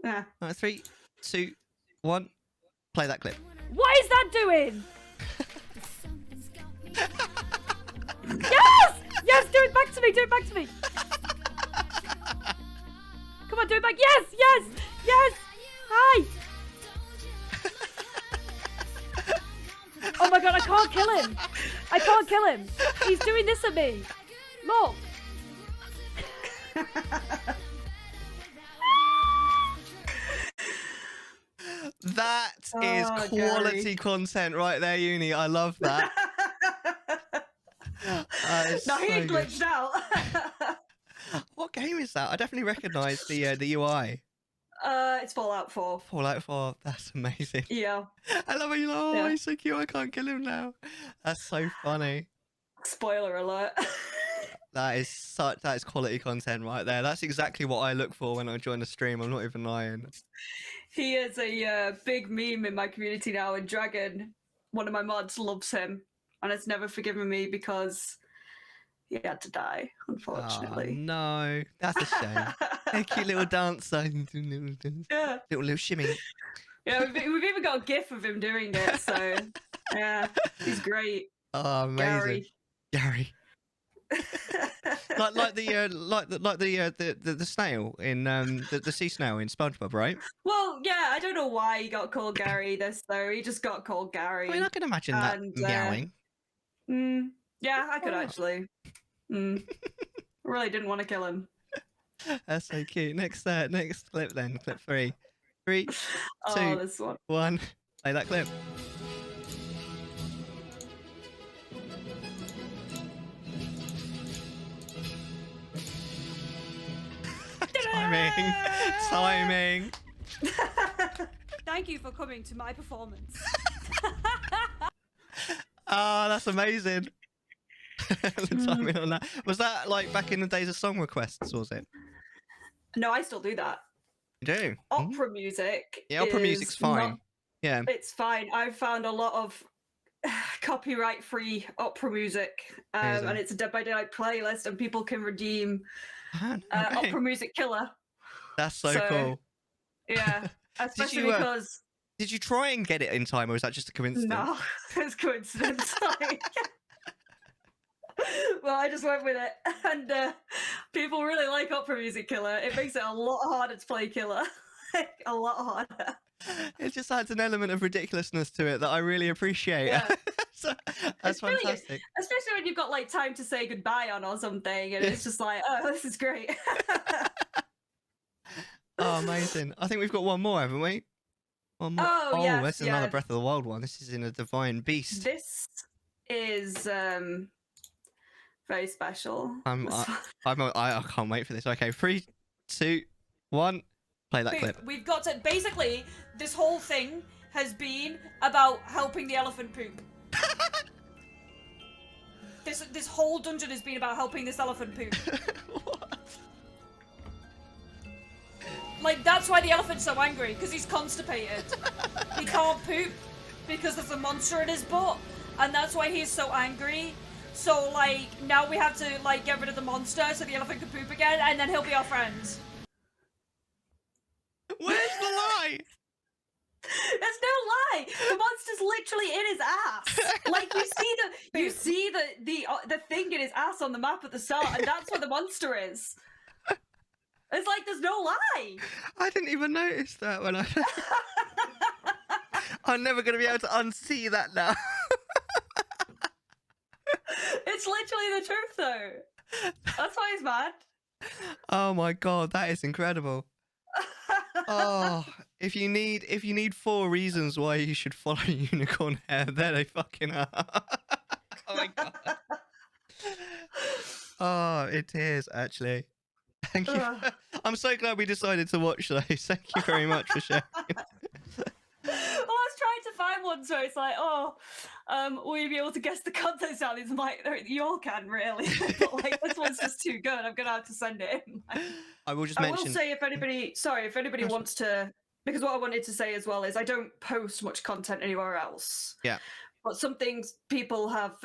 Yeah. All right, 3, 2, 1. Play that clip. What is that doing? Yes! Yes, do it back to me, do it back to me. Come on, do it back. Yes! Hi! my god, I can't kill him. I can't kill him. He's doing this at me. Look. That is quality Gary. content right there, Uni. I love that. No, he so glitched good. out. What game is that? I definitely recognise the UI. It's Fallout 4. Fallout 4. That's amazing. Yeah. I love it. Oh, Yeah. he's so cute. I can't kill him now. That's so funny. Spoiler alert. That is quality content right there. That's exactly what I look for when I join a stream. I'm not even lying. He is a big meme in my community now, and Dragon, one of my mods, loves him and has never forgiven me because he had to die, Oh, unfortunately. no, that's a shame. A cute little dancer. Yeah. Little shimmy. Yeah, we've even got a gif of him doing it, so yeah, he's great. Oh, amazing. Gary. like the snail in the sea snail in SpongeBob, right? Well, yeah, I don't know why he got called Gary this though. He just got called Gary. I mean, I can imagine that meowing. Yeah, I could actually. Really didn't want to kill him. That's so cute. Next clip then. Clip 3. 3, 2, Oh, this one. 1. Play that clip. Timing. Thank you for coming to my performance. Ah, that's amazing. The timing on that. Was that like back in the days of song requests, was it? No, I still do that. You do? Opera music. Yeah, opera music's fine. not- Yeah. It's fine. I've found a lot of copyright-free opera music, Amazing. and it's a Dead by Daylight playlist, and people can redeem Ah, no way. opera music killer. That's so so- cool. Yeah, especially you, because Did you try and get it in time, or was that just a coincidence? no, it's coincidence. Like, well, I just went with it, and people really like opera music killer. It makes it a lot harder to play killer, a lot harder. It just adds an element of ridiculousness to it that I really appreciate. Yeah. So, that's It's brilliant. fantastic. Especially when you've got like time to say goodbye on or something, and it's just like, oh, this is great. Oh, amazing. I think we've got one more, haven't we? One more. Oh, yes, this is another yeah. Breath of the Wild one. This is in a Divine Beast. This is very special. I can't wait for this. Okay, 3, 2, 1. Play that clip. We've got to basically this whole thing has been about helping the elephant poop. This whole dungeon has been about helping this elephant poop. Like, that's why the elephant's so angry, because he's constipated. He can't poop because there's a monster in his butt, and that's why he's so angry. So, like, now we have to, like, get rid of the monster so the elephant can poop again, and then he'll be our friend. Where's the lie? There's no lie. The monster's literally in his ass. Like you see the thing in his ass on the map at the start, and that's where the monster is. It's like there's no lie. I didn't even notice that when I. I'm never going to be able to unsee that now. It's literally the truth, though. That's why he's mad. Oh my god, that is incredible. Oh, if you need 4 reasons why you should follow Unicorn Hair, there they fucking are. Oh my god. Oh, it is actually. Thank you. I'm so glad we decided to watch those. Thank you very much for sharing. Well, I was trying to find one, so it's like, will you be able to guess the content sound? It's like, you all can, really. But, like, this one's just too good. I'm going to have to send it in. I will just I mention. will say, if anybody wants to, because what I wanted to say as well is I don't post much content anywhere else. Yeah. But some things people have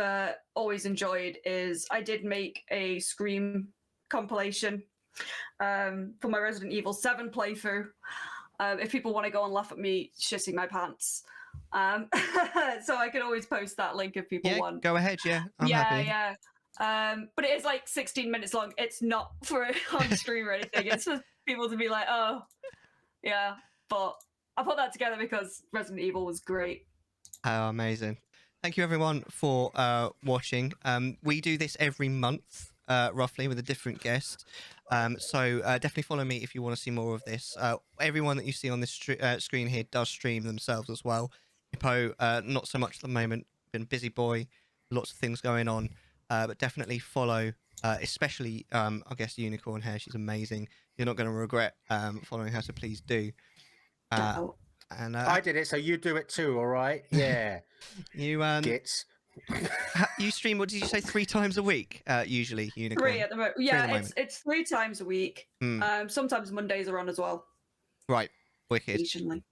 always enjoyed is I did make a Scream compilation for my Resident Evil 7 playthrough. If people want to go and laugh at me shitting my pants. So I can always post that link if people want. Go ahead, I'm happy. Yeah. But it is like 16 minutes long. It's not for on stream or anything. It's for people to be like, oh, yeah. But I put that together because Resident Evil was great. Oh, amazing. thank you everyone for watching. We do this every month, roughly, with a different guest. So definitely follow me if you want to see more of this. Everyone that you see on this screen here does stream themselves as well. Hippo, not so much at the moment. Been a busy boy, lots of things going on. But definitely follow, especially I guess Unicornhair. She's amazing. You're not going to regret following her, so please do. And I did it, so you do it too. All right? Yeah. you Gits. you stream, what did you say, 3 times a week? Usually, Unicorn. 3 at the moment. Yeah, it's 3 times a week. Sometimes Mondays are on as well. Right, wicked. Occasionally.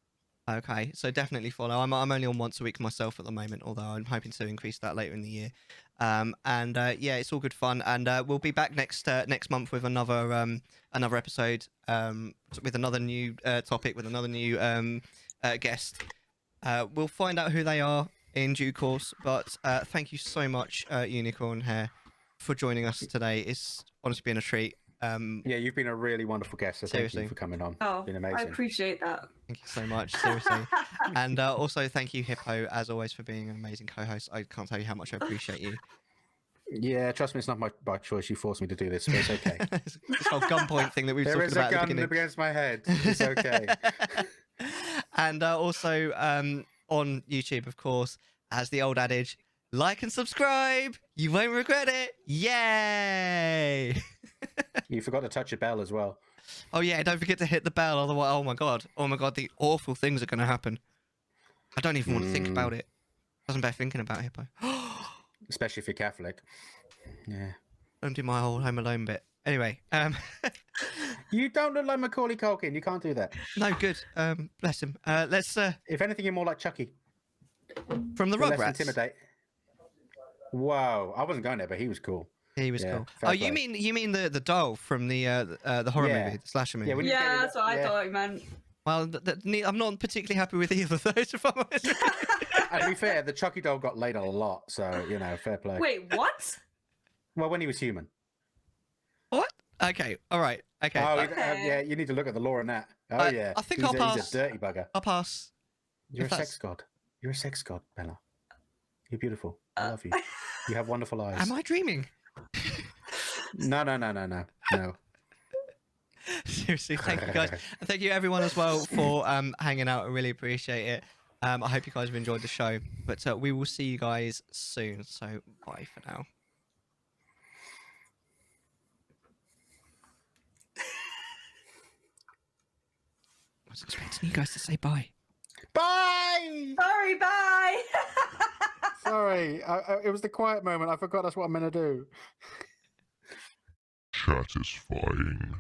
Okay, so definitely follow. I'm only on once a week myself at the moment, although I'm hoping to increase that later in the year. Yeah, it's all good fun, and we'll be back next month with another episode, with another new topic, with another new guest. We'll find out who they are in due course, but thank you so much, Unicornhair, for joining us today. It's honestly been a treat. Yeah, you've been a really wonderful guest, so seriously. thank you for coming on. Oh, it's been amazing. I appreciate that. Thank you so much, seriously. And also thank you, Hippo, as always, for being an amazing co-host. I can't tell you how much I appreciate you. Yeah, trust me, it's not by choice. You forced me to do this, but it's okay. This whole gunpoint thing that we've talked about at the beginning. There is a gun against my head. It's okay. And also on YouTube, of course, as the old adage, like and subscribe. You won't regret it. Yay! You forgot to touch your bell as well. Oh yeah, don't forget to hit the bell. Otherwise, oh my god, the awful things are going to happen. I don't even want to think about it. Doesn't bear thinking about Hippo. Especially if you're Catholic. Yeah. Don't do my whole Home Alone bit. Anyway, you don't look like Macaulay Culkin. You can't do that. No, good. Bless him. Let's. If anything, you're more like Chucky. From the Less Rugrats. Intimidate. Wow, I wasn't going there, but he was cool. He was cool. fair Oh, you play. mean the doll from the horror movie, the slasher movie? Yeah, when you Yeah, get it- that's what I thought you meant. Well, I'm not particularly happy with either of those, if I'm honest. And to be fair, the Chucky doll got laid a lot, so fair play. Wait, what? Well, when he was human. What? Okay, all right. Okay. Oh, yeah, you need to look at the lore in that. Oh, yeah. I think he's I'll pass. He's a dirty bugger. I'll pass. You're If a that's- sex god. You're a sex god, Bella. You're beautiful. I love you. You have wonderful eyes. Am I dreaming? No. Seriously, thank you guys. And thank you everyone as well for hanging out. I really appreciate it. I hope you guys have enjoyed the show. But we will see you guys soon. So bye for now. I was expecting you guys to say bye. Bye! Sorry, bye! Sorry, it was the quiet moment. I forgot that's what I'm meant to do. Chattisfying.